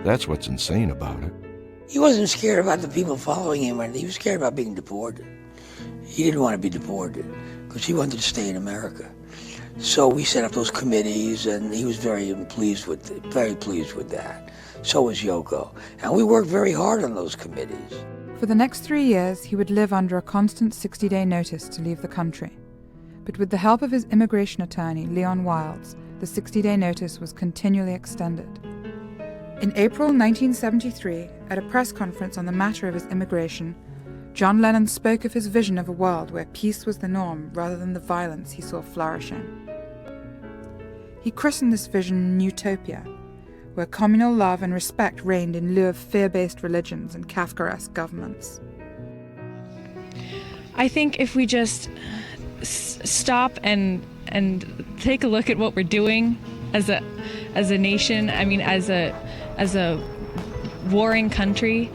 That's what's insane about it. He wasn't scared about the people following him, and he was scared about being deported. He didn't want to be deported because he wanted to stay in America. So we set up those committees, and he was very pleased with that. So was Yoko. And we worked very hard on those committees. For the next 3 years, he would live under a constant 60-day notice to leave the country. But with the help of his immigration attorney, Leon Wilds, the 60-day notice was continually extended. In April 1973, at a press conference on the matter of his immigration, John Lennon spoke of his vision of a world where peace was the norm rather than the violence he saw flourishing. He christened this vision Utopia, where communal love and respect reigned in lieu of fear-based religions and Kafkaesque governments. I think if we just stop and take a look at what we're doing as a nation, I mean as a warring country,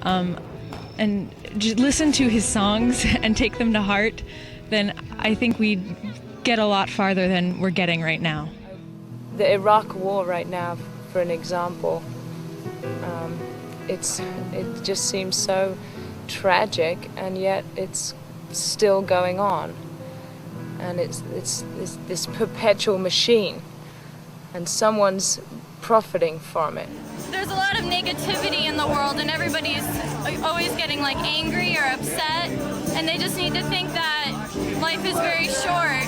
and just listen to his songs and take them to heart, then I think we'd get a lot farther than we're getting right now. The Iraq War right now, for an example, it just seems so tragic, and yet it's still going on, and it's this perpetual machine, and someone's profiting from it. There's a lot of negativity in the world, and everybody's always getting like angry or upset, and they just need to think that life is very short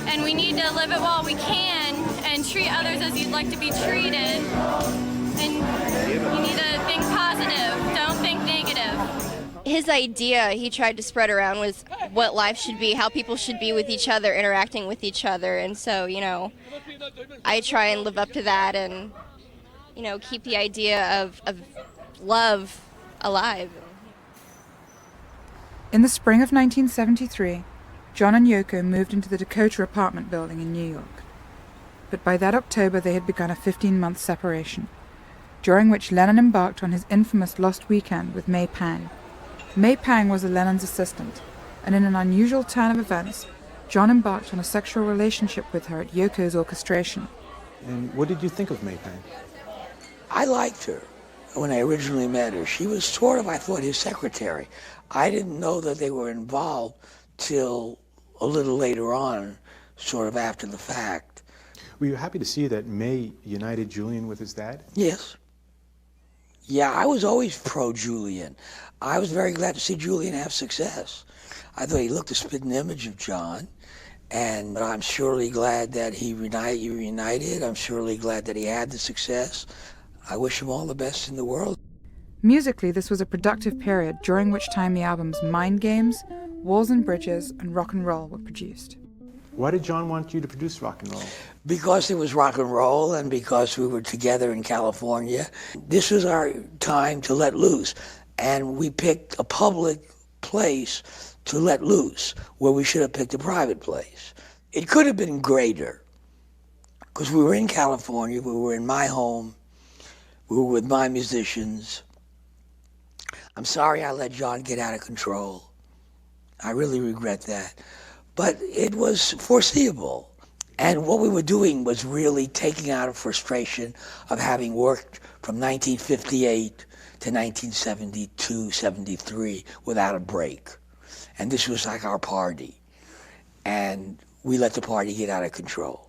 and we need to live it while we can and treat others as you'd like to be treated, and you need to think positive, don't think negative. His idea he tried to spread around was what life should be, how people should be with each other, interacting with each other, and so, I try and live up to that and, keep the idea of love alive. In the spring of 1973, John and Yoko moved into the Dakota apartment building in New York. But by that October they had begun a 15-month separation, during which Lennon embarked on his infamous Lost Weekend with May Pang. May Pang was Lennon's assistant, and in an unusual turn of events, John embarked on a sexual relationship with her at Yoko's orchestration. And what did you think of May Pang? I liked her when I originally met her. She was sort of, I thought, his secretary. I didn't know that they were involved till a little later on, sort of after the fact. Were you happy to see that May united Julian with his dad? Yes. Yeah, I was always pro-Julian. I was very glad to see Julian have success. I thought he looked a spitting image of John, and I'm surely glad that he reunited. I'm surely glad that he had the success. I wish him all the best in the world. Musically, this was a productive period during which time the albums Mind Games, Walls and Bridges, and Rock and Roll were produced. Why did John want you to produce rock and roll? Because it was rock and roll, and because we were together in California. This was our time to let loose, and we picked a public place to let loose, where we should have picked a private place. It could have been greater, because we were in California, we were in my home, we were with my musicians. I'm sorry I let John get out of control. I really regret that. But it was foreseeable. And what we were doing was really taking out a frustration of having worked from 1958 to 1972, 73 without a break. And this was like our party. And we let the party get out of control.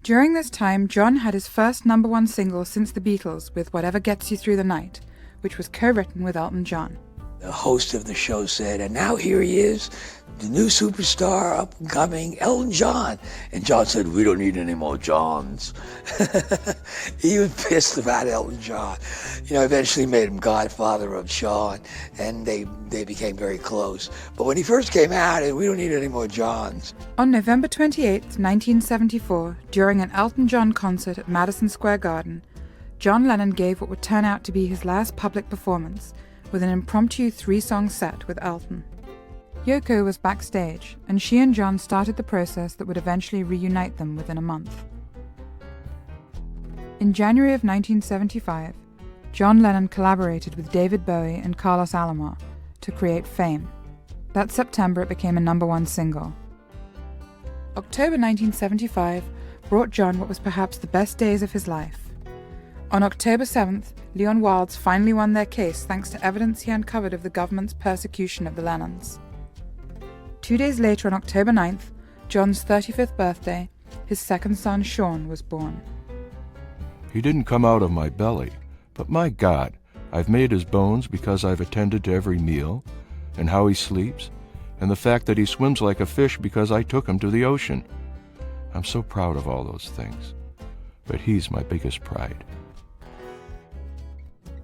During this time, John had his first #1 single since the Beatles with Whatever Gets You Through the Night, which was co-written with Elton John. The host of the show said, and now here he is, the new superstar up and coming, Elton John. And John said, we don't need any more Johns. He was pissed about Elton John. Eventually made him godfather of Sean, and they became very close. But when he first came out, we don't need any more Johns. On November 28, 1974, during an Elton John concert at Madison Square Garden, John Lennon gave what would turn out to be his last public performance, with an impromptu 3-song set with Elton. Yoko was backstage, and she and John started the process that would eventually reunite them within a month. In January of 1975, John Lennon collaborated with David Bowie and Carlos Alomar to create Fame. That September it became a #1 single. October 1975 brought John what was perhaps the best days of his life. On October 7th, Leon Wildes finally won their case thanks to evidence he uncovered of the government's persecution of the Lennons. 2 days later, on October 9th, John's 35th birthday, his second son, Sean, was born. He didn't come out of my belly, but my God, I've made his bones because I've attended to every meal, and how he sleeps, and the fact that he swims like a fish because I took him to the ocean. I'm so proud of all those things, but he's my biggest pride.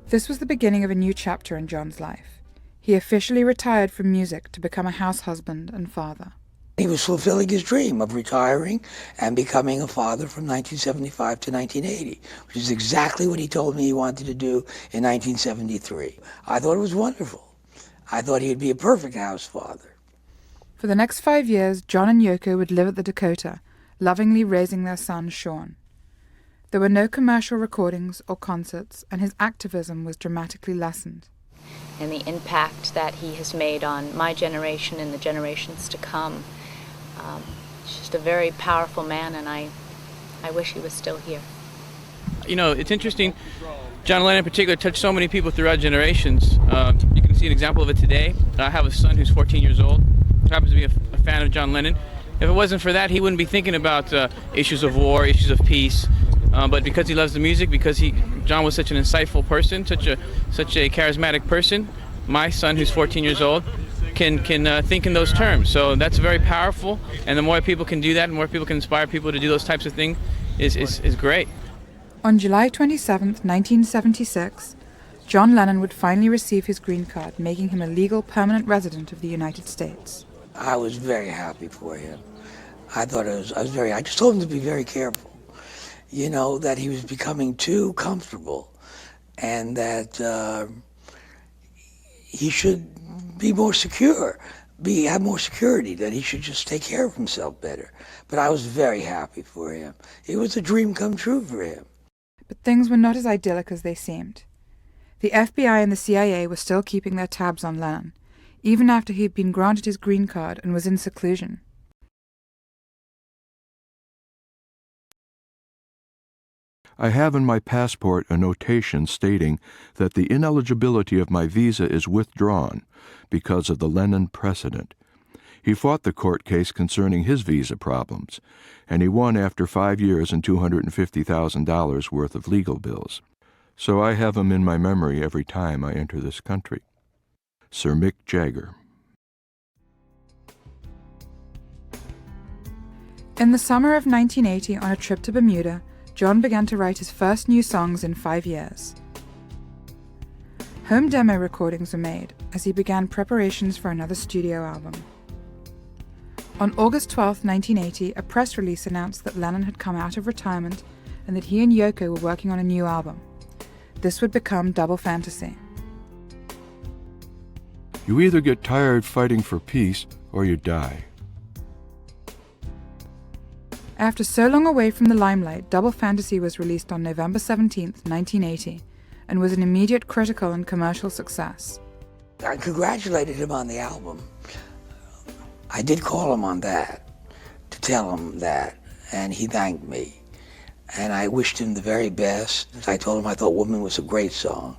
This was the beginning of a new chapter in John's life. He officially retired from music to become a house husband and father. He was fulfilling his dream of retiring and becoming a father from 1975 to 1980, which is exactly what he told me he wanted to do in 1973. I thought it was wonderful. I thought he'd be a perfect house father. For the next 5 years, John and Yoko would live at the Dakota, lovingly raising their son, Sean. There were no commercial recordings or concerts, and his activism was dramatically lessened. And the impact that he has made on my generation and the generations to come. He's just a very powerful man, and I wish he was still here. You know, it's interesting. John Lennon in particular touched so many people throughout generations. You can see an example of it today. I have a son who's 14 years old, who happens to be a fan of John Lennon. If it wasn't for that, he wouldn't be thinking about issues of war, issues of peace. But because he loves the music, because John was such an insightful person, such a charismatic person, my son, who's 14 years old, can think in those terms. So that's very powerful, and the more people can do that, and more people can inspire people to do those types of things, is great. On July 27, 1976, John Lennon would finally receive his green card, making him a legal permanent resident of the United States. I was very happy for him. I just told him to be very careful. You know, that he was becoming too comfortable, and that he should be more secure, have more security, that he should just take care of himself better. But I was very happy for him. It was a dream come true for him. But things were not as idyllic as they seemed. The FBI and the CIA were still keeping their tabs on Lennon, even after he had been granted his green card and was in seclusion. I have in my passport a notation stating that the ineligibility of my visa is withdrawn because of the Lennon precedent. He fought the court case concerning his visa problems, and he won after 5 years and $250,000 worth of legal bills. So I have him in my memory every time I enter this country. Sir Mick Jagger. In the summer of 1980, on a trip to Bermuda, John began to write his first new songs in 5 years. Home demo recordings were made as he began preparations for another studio album. On August 12, 1980, a press release announced that Lennon had come out of retirement and that he and Yoko were working on a new album. This would become Double Fantasy. You either get tired fighting for peace or you die. After so long away from the limelight, Double Fantasy was released on November 17, 1980, and was an immediate critical and commercial success. I congratulated him on the album. I did call him on that, to tell him that, and he thanked me. And I wished him the very best. I told him I thought Woman was a great song.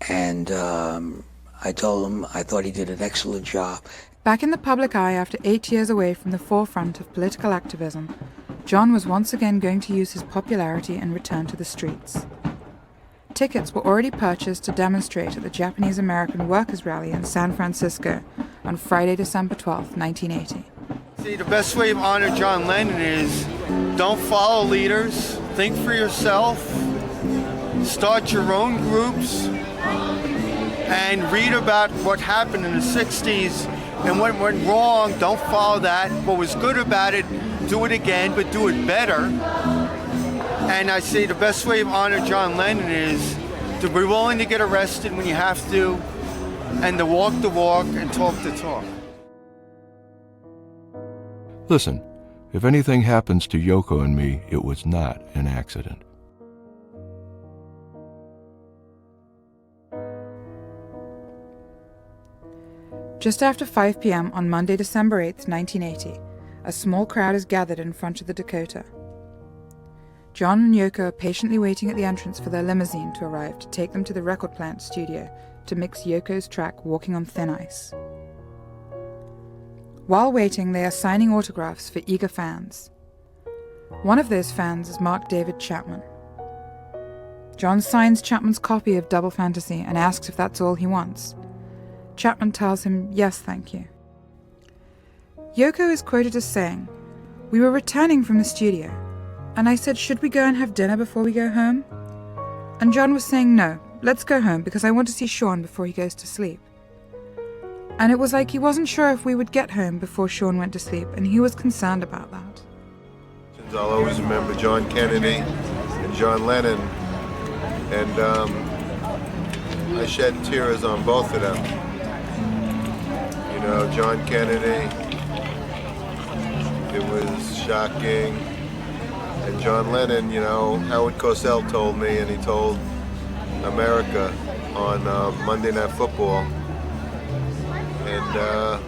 And I told him I thought he did an excellent job. Back in the public eye after 8 years away from the forefront of political activism, John was once again going to use his popularity and return to the streets. Tickets were already purchased to demonstrate at the Japanese-American Workers' Rally in San Francisco on Friday, December 12, 1980. See, the best way to honor John Lennon is don't follow leaders, think for yourself, start your own groups, and read about what happened in the 60s and what went wrong. Don't follow that. What was good about it, do it again, but do it better. And I say the best way to honor John Lennon is to be willing to get arrested when you have to, and to walk the walk and talk the talk. Listen, if anything happens to Yoko and me, it was not an accident. Just after 5 p.m. on Monday, December 8, 1980, a small crowd is gathered in front of the Dakota. John and Yoko are patiently waiting at the entrance for their limousine to arrive to take them to the record plant studio to mix Yoko's track Walking on Thin Ice. While waiting, they are signing autographs for eager fans. One of those fans is Mark David Chapman. John signs Chapman's copy of Double Fantasy and asks if that's all he wants. Chapman tells him, yes, thank you. Yoko is quoted as saying, "We were returning from the studio, and I said, should we go and have dinner before we go home? And John was saying, no, let's go home because I want to see Sean before he goes to sleep." And it was like he wasn't sure if we would get home before Sean went to sleep, and he was concerned about that. I'll always remember John Kennedy and John Lennon, and I shed tears on both of them. You know, John Kennedy, it was shocking, and John Lennon, you know, Howard Cosell told me, and he told America on Monday Night Football, and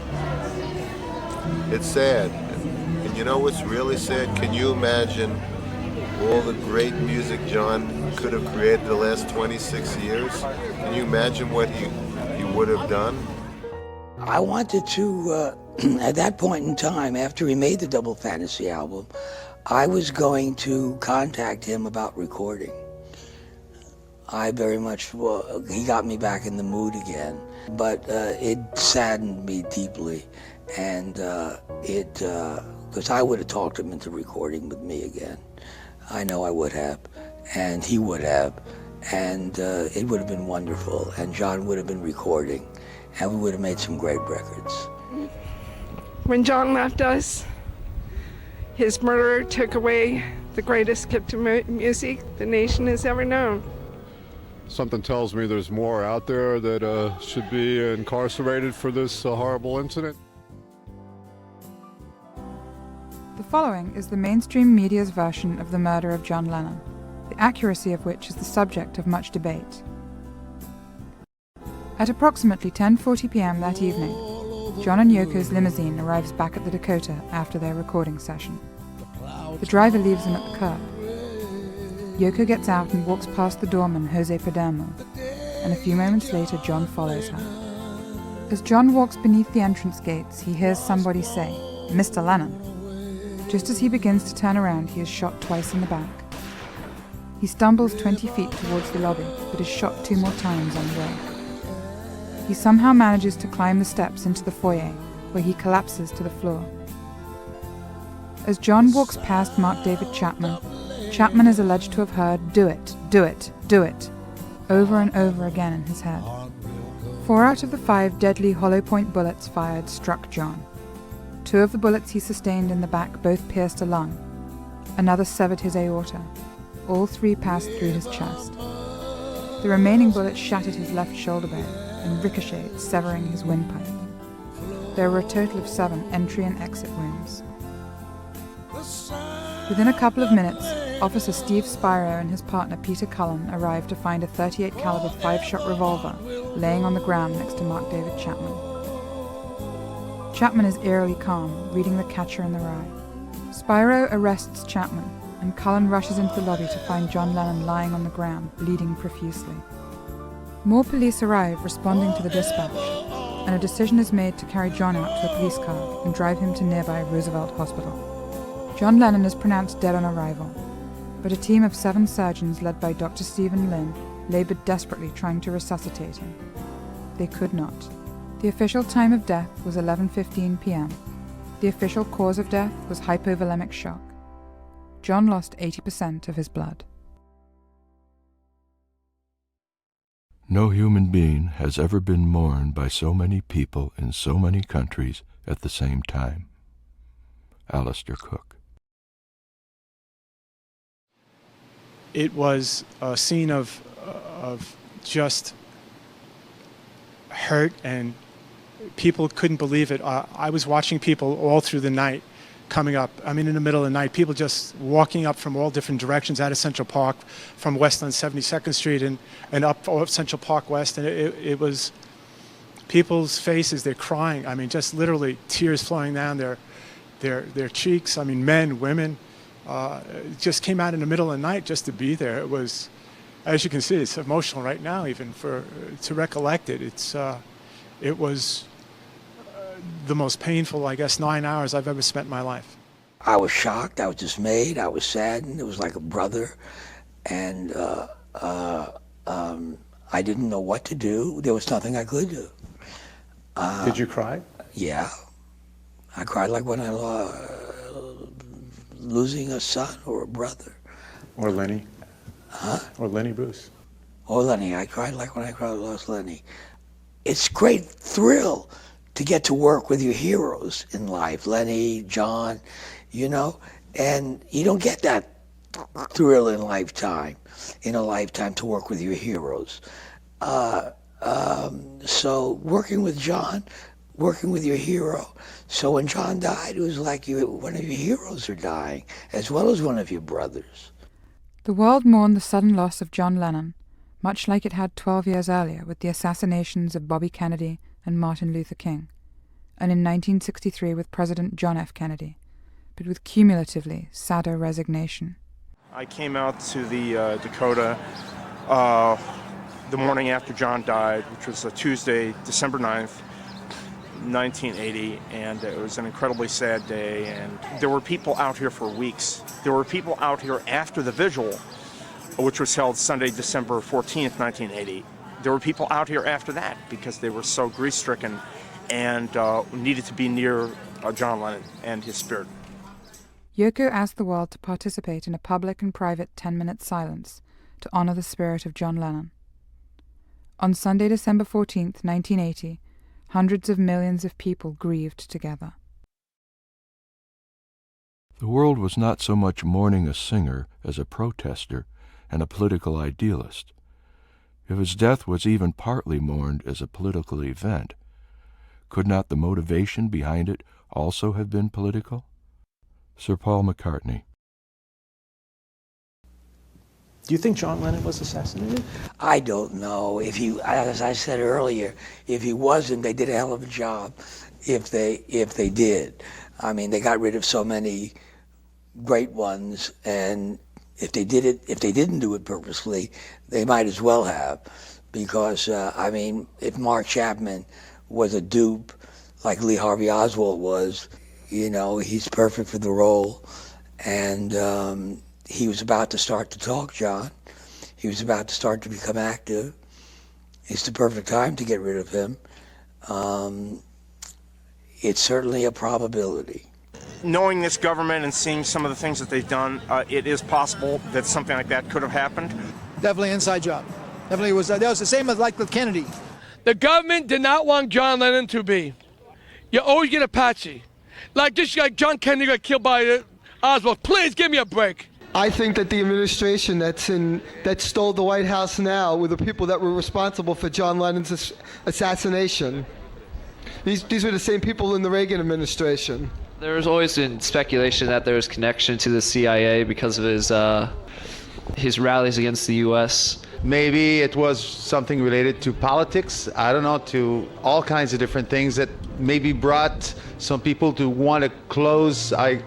it's sad. And you know what's really sad? Can you imagine all the great music John could have created the last 26 years? Can you imagine what he would have done? I wanted to, at that point in time, after he made the Double Fantasy album, I was going to contact him about recording. I very much, he got me back in the mood again, but it saddened me deeply, and because I would have talked him into recording with me again. I know I would have, and he would have, and it would have been wonderful, and John would have been recording, and we would have made some great records. When John left us, his murderer took away the greatest gift of music the nation has ever known. Something tells me there's more out there that should be incarcerated for this horrible incident. The following is the mainstream media's version of the murder of John Lennon, the accuracy of which is the subject of much debate. At approximately 10:40 p.m. that evening, John and Yoko's limousine arrives back at the Dakota after their recording session. The driver leaves them at the curb. Yoko gets out and walks past the doorman, Jose Padermo, and a few moments later John follows her. As John walks beneath the entrance gates, he hears somebody say, "Mr. Lennon." Just as he begins to turn around, he is shot twice in the back. He stumbles 20 feet towards the lobby, but is shot 2 more times on the way. He somehow manages to climb the steps into the foyer, where he collapses to the floor. As John walks past Mark David Chapman, Chapman is alleged to have heard, "Do it, do it, do it," over and over again in his head. 4 out of the 5 deadly hollow-point bullets fired struck John. 2 of the bullets he sustained in the back both pierced a lung. Another severed his aorta. All 3 passed through his chest. The remaining bullets shattered his left shoulder blade and ricocheted, severing his windpipe. There were a total of 7 entry and exit wounds. Within a couple of minutes, Officer Steve Spiro and his partner Peter Cullen arrived to find a .38 caliber 5-shot revolver laying on the ground next to Mark David Chapman. Chapman is eerily calm, reading The Catcher in the Rye. Spiro arrests Chapman, and Cullen rushes into the lobby to find John Lennon lying on the ground, bleeding profusely. More police arrive, responding to the dispatch, and a decision is made to carry John out to a police car and drive him to nearby Roosevelt Hospital. John Lennon is pronounced dead on arrival, but a team of 7 surgeons led by Dr. Stephen Lynn labored desperately trying to resuscitate him. They could not. The official time of death was 11:15 p.m. The official cause of death was hypovolemic shock. John lost 80% of his blood. No human being has ever been mourned by so many people in so many countries at the same time. Alistair Cook. It was a scene of just hurt, and people couldn't believe it. I was watching people all through the night coming up. I mean, in the middle of the night, people just walking up from all different directions out of Central Park, from west on 72nd Street and up Central Park West. And it was people's faces, they're crying. I mean, just literally tears flowing down their cheeks. I mean, men, women. It just came out in the middle of the night just to be there. It was, as you can see, it's emotional right now even to recollect it. It was the most painful, I guess, 9 hours I've ever spent in my life. I was shocked, I was dismayed, I was saddened. It was like a brother, and I didn't know what to do. There was nothing I could do. Did you cry? Yeah. I cried like when I losing a son or a brother. Or Lenny? Huh? Or Lenny Bruce? Or Lenny. I cried like when I lost Lenny. It's great thrill to get to work with your heroes in life, Lenny, John, you know, and you don't get that thrill in a lifetime to work with your heroes. So working with John, working with your hero. So when John died, it was like one of your heroes are dying, as well as one of your brothers. The world mourned the sudden loss of John Lennon, much like it had 12 years earlier with the assassinations of Bobby Kennedy and Martin Luther King, and in 1963 with President John F. Kennedy, but with cumulatively sadder resignation. I came out to the Dakota the morning after John died, which was a Tuesday, December 9th, 1980, and it was an incredibly sad day, and there were people out here for weeks. There were people out here after the vigil, which was held Sunday, December 14th, 1980. There were people out here after that because they were so grief-stricken and needed to be near John Lennon and his spirit. Chiocchio asked the world to participate in a public and private 10-minute silence to honor the spirit of John Lennon. On Sunday, December 14th, 1980, hundreds of millions of people grieved together. The world was not so much mourning a singer as a protester and a political idealist. If his death was even partly mourned as a political event, could not the motivation behind it also have been political? Sir Paul McCartney. Do you think John Lennon was assassinated? I don't know. If he, as I said earlier, if he wasn't, they did a hell of a job. If they did, I mean, they got rid of so many great ones, and if they didn't do it purposely, they might as well have, because I mean, if Mark Chapman was a dupe like Lee Harvey Oswald was, you know, he's perfect for the role, and he was about to start to talk, John. He was about to start to become active. It's the perfect time to get rid of him. It's certainly a probability. Knowing this government and seeing some of the things that they've done, it is possible that something like that could have happened. Definitely inside job. Definitely was. That was the same as like with Kennedy. The government did not want John Lennon to be. You always get a patsy. Like John Kennedy got killed by Oswald. Please give me a break. I think that the administration that stole the White House now were the people that were responsible for John Lennon's assassination. These were the same people in the Reagan administration. There's always been speculation that there was connection to the CIA because of his rallies against the U.S. Maybe it was something related to politics, I don't know, to all kinds of different things that maybe brought some people to want to I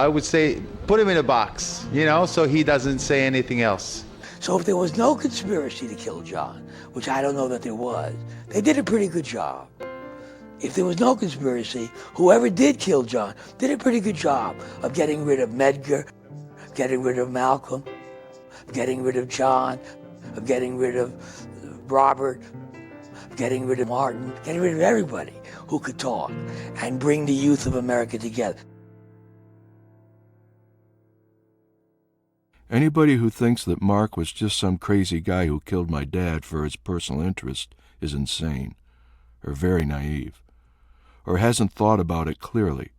would say, put him in a box, you know, so he doesn't say anything else. So if there was no conspiracy to kill John, which I don't know that there was, they did a pretty good job. If there was no conspiracy, whoever did kill John did a pretty good job of getting rid of Medgar, getting rid of Malcolm, getting rid of John, of getting rid of Robert, getting rid of Martin, getting rid of everybody who could talk and bring the youth of America together. Anybody who thinks that Mark was just some crazy guy who killed my dad for his personal interest is insane, or very naive, or hasn't thought about it clearly.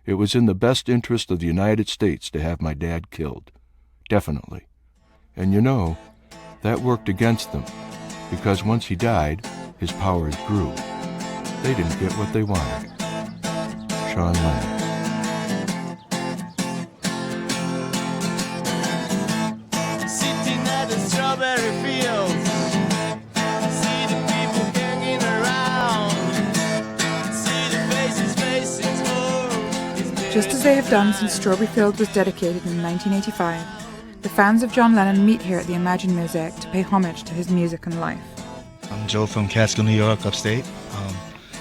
It was in the best interest of the United States to have my dad killed, definitely. And you know, that worked against them, because once he died, his powers grew. They didn't get what they wanted. John Lennon. Sitting at the strawberry fields, see the people hanging around, see the faces facing home. Just as they have done since Strawberry Fields was dedicated in 1985, the fans of John Lennon meet here at the Imagine Mosaic to pay homage to his music and life. I'm Joe from Catskill, New York, upstate.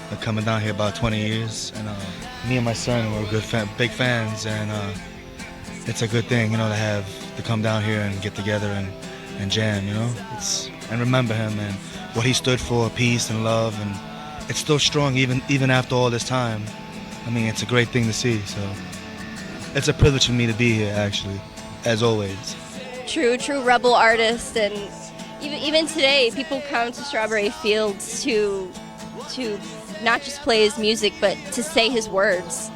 Been coming down here about 20 years, and me and my son were big fans, and it's a good thing, you know, to come down here and get together and jam, you know, and remember him and what he stood for, peace and love, and it's still strong even after all this time. I mean, it's a great thing to see, so it's a privilege for me to be here, actually, as always. True rebel artist, and even today, people come to Strawberry Fields to to not just play his music, but to say his words,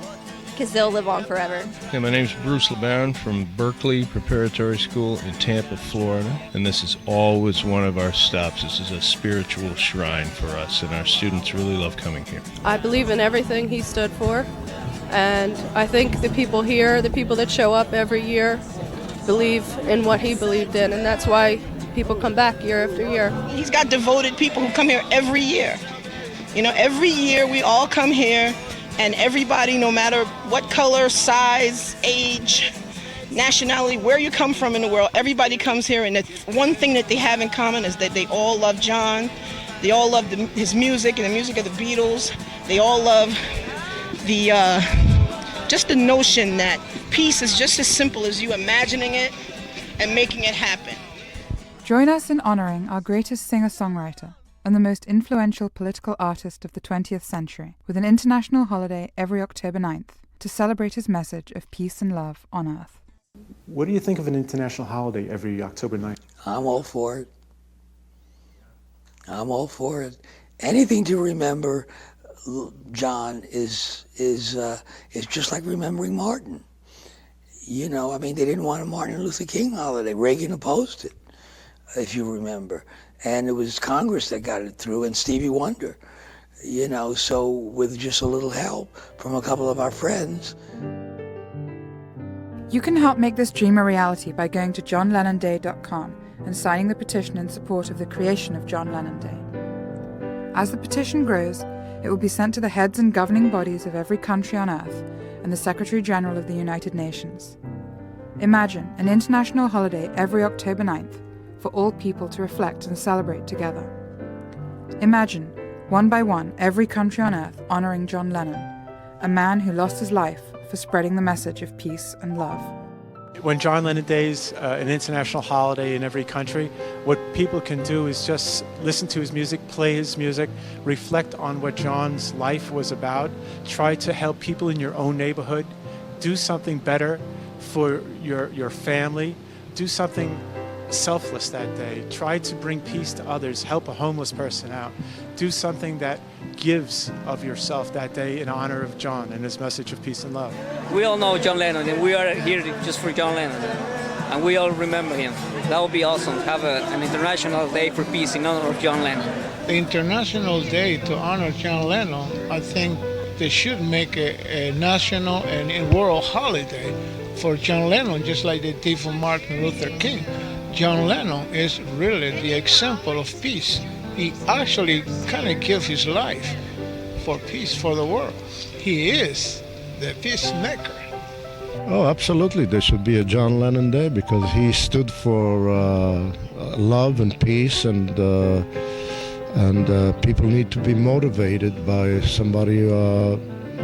because they'll live on forever. Yeah, my name's Bruce LeBaron from Berkeley Preparatory School in Tampa, Florida, and this is always one of our stops. This is a spiritual shrine for us, and our students really love coming here. I believe in everything he stood for, and I think the people here, the people that show up every year, believe in what he believed in, and that's why people come back year after year. He's got devoted people who come here every year. You know, every year we all come here, and everybody, no matter what color, size, age, nationality, where you come from in the world, everybody comes here, and the one thing that they have in common is that they all love John. They all love his music and the music of the Beatles. They all love the just the notion that peace is just as simple as you imagining it and making it happen. Join us in honouring our greatest singer-songwriter and the most influential political artist of the 20th century, with an international holiday every October 9th to celebrate his message of peace and love on Earth. What do you think of an international holiday every October 9th? I'm all for it. I'm all for it. Anything to remember John is just like remembering Martin. You know, I mean, they didn't want a Martin Luther King holiday. Reagan opposed it, if you remember. And it was Congress that got it through, and Stevie Wonder. You know, so with just a little help from a couple of our friends. You can help make this dream a reality by going to johnlennonday.com and signing the petition in support of the creation of John Lennon Day. As the petition grows, it will be sent to the heads and governing bodies of every country on Earth and the Secretary General of the United Nations. Imagine an international holiday every October 9th for all people to reflect and celebrate together. Imagine, one by one, every country on Earth honouring John Lennon, a man who lost his life for spreading the message of peace and love. When John Lennon Day is an international holiday in every country, what people can do is just listen to his music, play his music, reflect on what John's life was about, try to help people in your own neighborhood, do something better for your family, do something selfless that day, try to bring peace to others, help a homeless person out, do something that gives of yourself that day in honor of John and his message of peace and love. We all know John Lennon, and we are here just for John Lennon, and we all remember him. That would be awesome, have an international day for peace in honor of John Lennon. The International Day to honor John Lennon, I think they should make a national and a world holiday for John Lennon, just like they did for Martin Luther King. John Lennon is really the example of peace. He actually kind of gave his life for peace for the world. He is the peacemaker. Oh, absolutely. There should be a John Lennon Day because he stood for love and peace, and people need to be motivated by somebody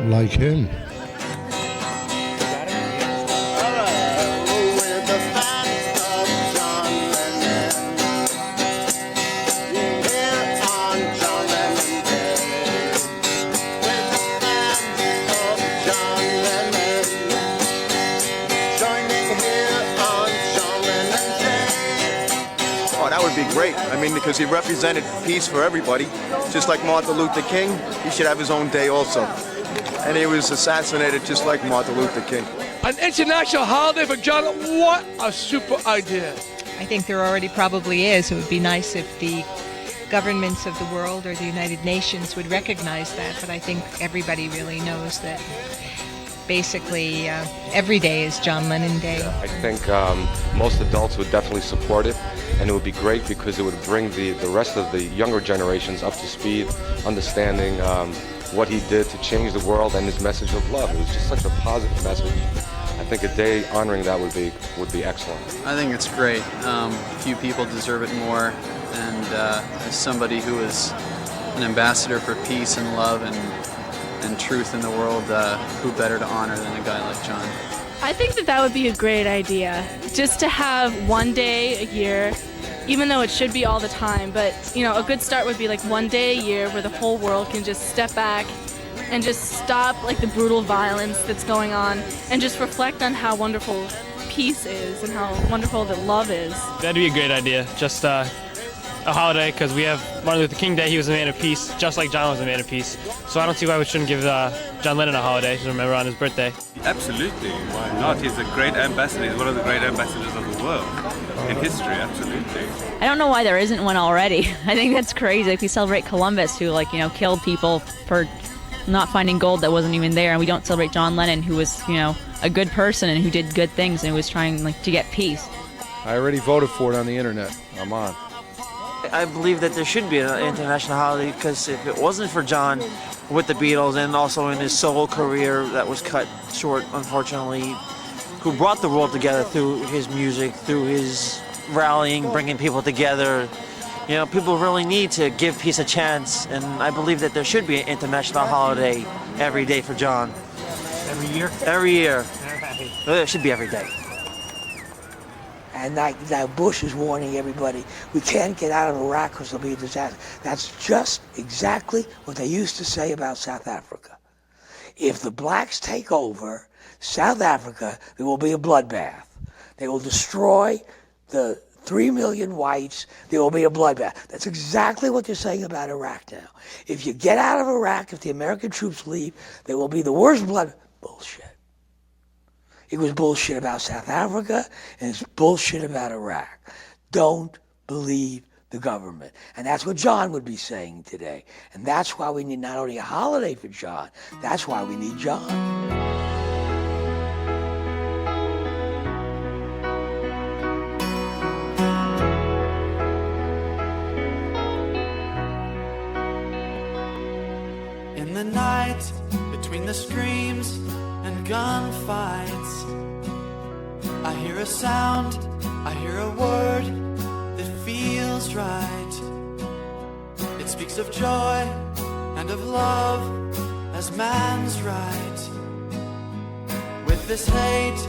like him. Great. I mean, because he represented peace for everybody. Just like Martin Luther King, he should have his own day also. And he was assassinated just like Martin Luther King. An international holiday for John, what a super idea. I think there already probably is. It would be nice if the governments of the world or the United Nations would recognize that, but I think everybody really knows that basically every day is John Lennon Day. Yeah, I think most adults would definitely support it, and it would be great because it would bring the rest of the younger generations up to speed, understanding what he did to change the world and his message of love. It was just such a positive message. I think a day honoring that would be excellent. I think it's great. Few people deserve it more, and as somebody who is an ambassador for peace and love and truth in the world, who better to honor than a guy like John? I think that would be a great idea, just to have one day a year, even though it should be all the time, but you know, a good start would be like one day a year where the whole world can just step back and just stop like the brutal violence that's going on and just reflect on how wonderful peace is and how wonderful that love is. That'd be a great idea. Just a holiday because we have Martin Luther King Day. He was a man of peace, just like John was a man of peace. So I don't see why we shouldn't give John Lennon a holiday to remember on his birthday. Absolutely, why not? He's a great ambassador. He's one of the great ambassadors of the world in history, absolutely. I don't know why there isn't one already. I think that's crazy. Like we celebrate Columbus, who killed people for not finding gold that wasn't even there, and we don't celebrate John Lennon, who was, a good person and who did good things and was trying to get peace. I already voted for it on the internet. I'm on. I believe that there should be an international holiday because if it wasn't for John with the Beatles and also in his solo career that was cut short, unfortunately, who brought the world together through his music, through his rallying, bringing people together. People really need to give peace a chance, and I believe that there should be an international holiday every day for John. Every year? Every year. It should be every day. And now Bush is warning everybody, we can't get out of Iraq because there'll be a disaster. That's just exactly what they used to say about South Africa. If the blacks take over South Africa, there will be a bloodbath. They will destroy the 3 million whites, there will be a bloodbath. That's exactly what you're saying about Iraq now. If you get out of Iraq, if the American troops leave, there will be the worst blood. Bullshit. It was bullshit about South Africa, and it's bullshit about Iraq. Don't believe the government. And that's what John would be saying today. And that's why we need not only a holiday for John, that's why we need John. In the night, between the screams and gunfights, I hear a sound, I hear a word that feels right. It speaks of joy and of love as man's right. With this hate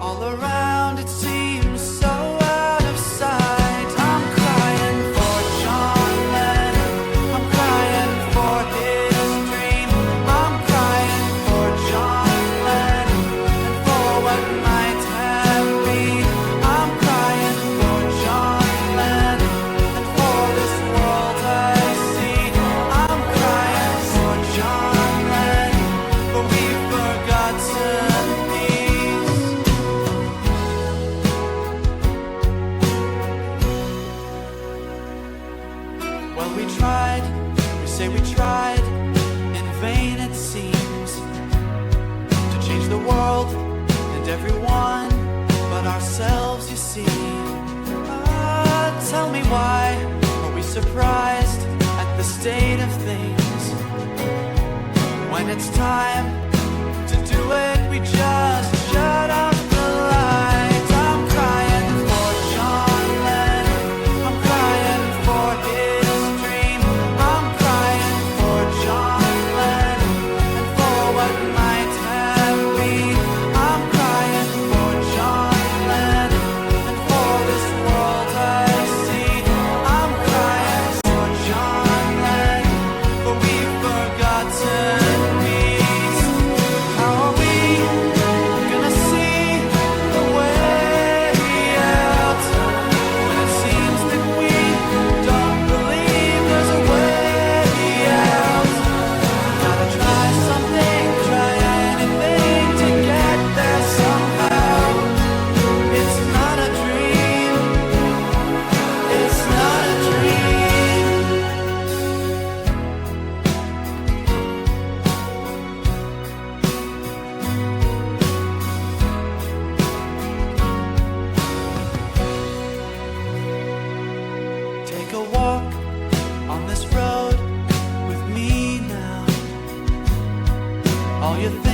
all around, it seems so out of sight. I'm crying for John Lennon, I'm crying for his dream, I'm crying for John Lennon and for what might have been. I'm crying for John Lennon and for this world I see. I'm crying for John Lennon, but we've forgotten peace. Well, we tried, we say we tried, in vain it seems, to change the world and everyone but ourselves, you see. Tell me why are we surprised at the state of things? When it's time to do it, we just shut off the lights. I'm crying for John Lennon, I'm crying for his dream, I'm crying for John Lennon and for what might have been. I'm crying for John Lennon and for this world I see. I'm crying for John Lennon, but we've forgotten peace. How are we gonna see the way out when it seems that we don't believe there's a way out? Gotta try something, try anything to get there somehow. It's not a dream, it's not a dream. Take a walk on this road with me now. All you think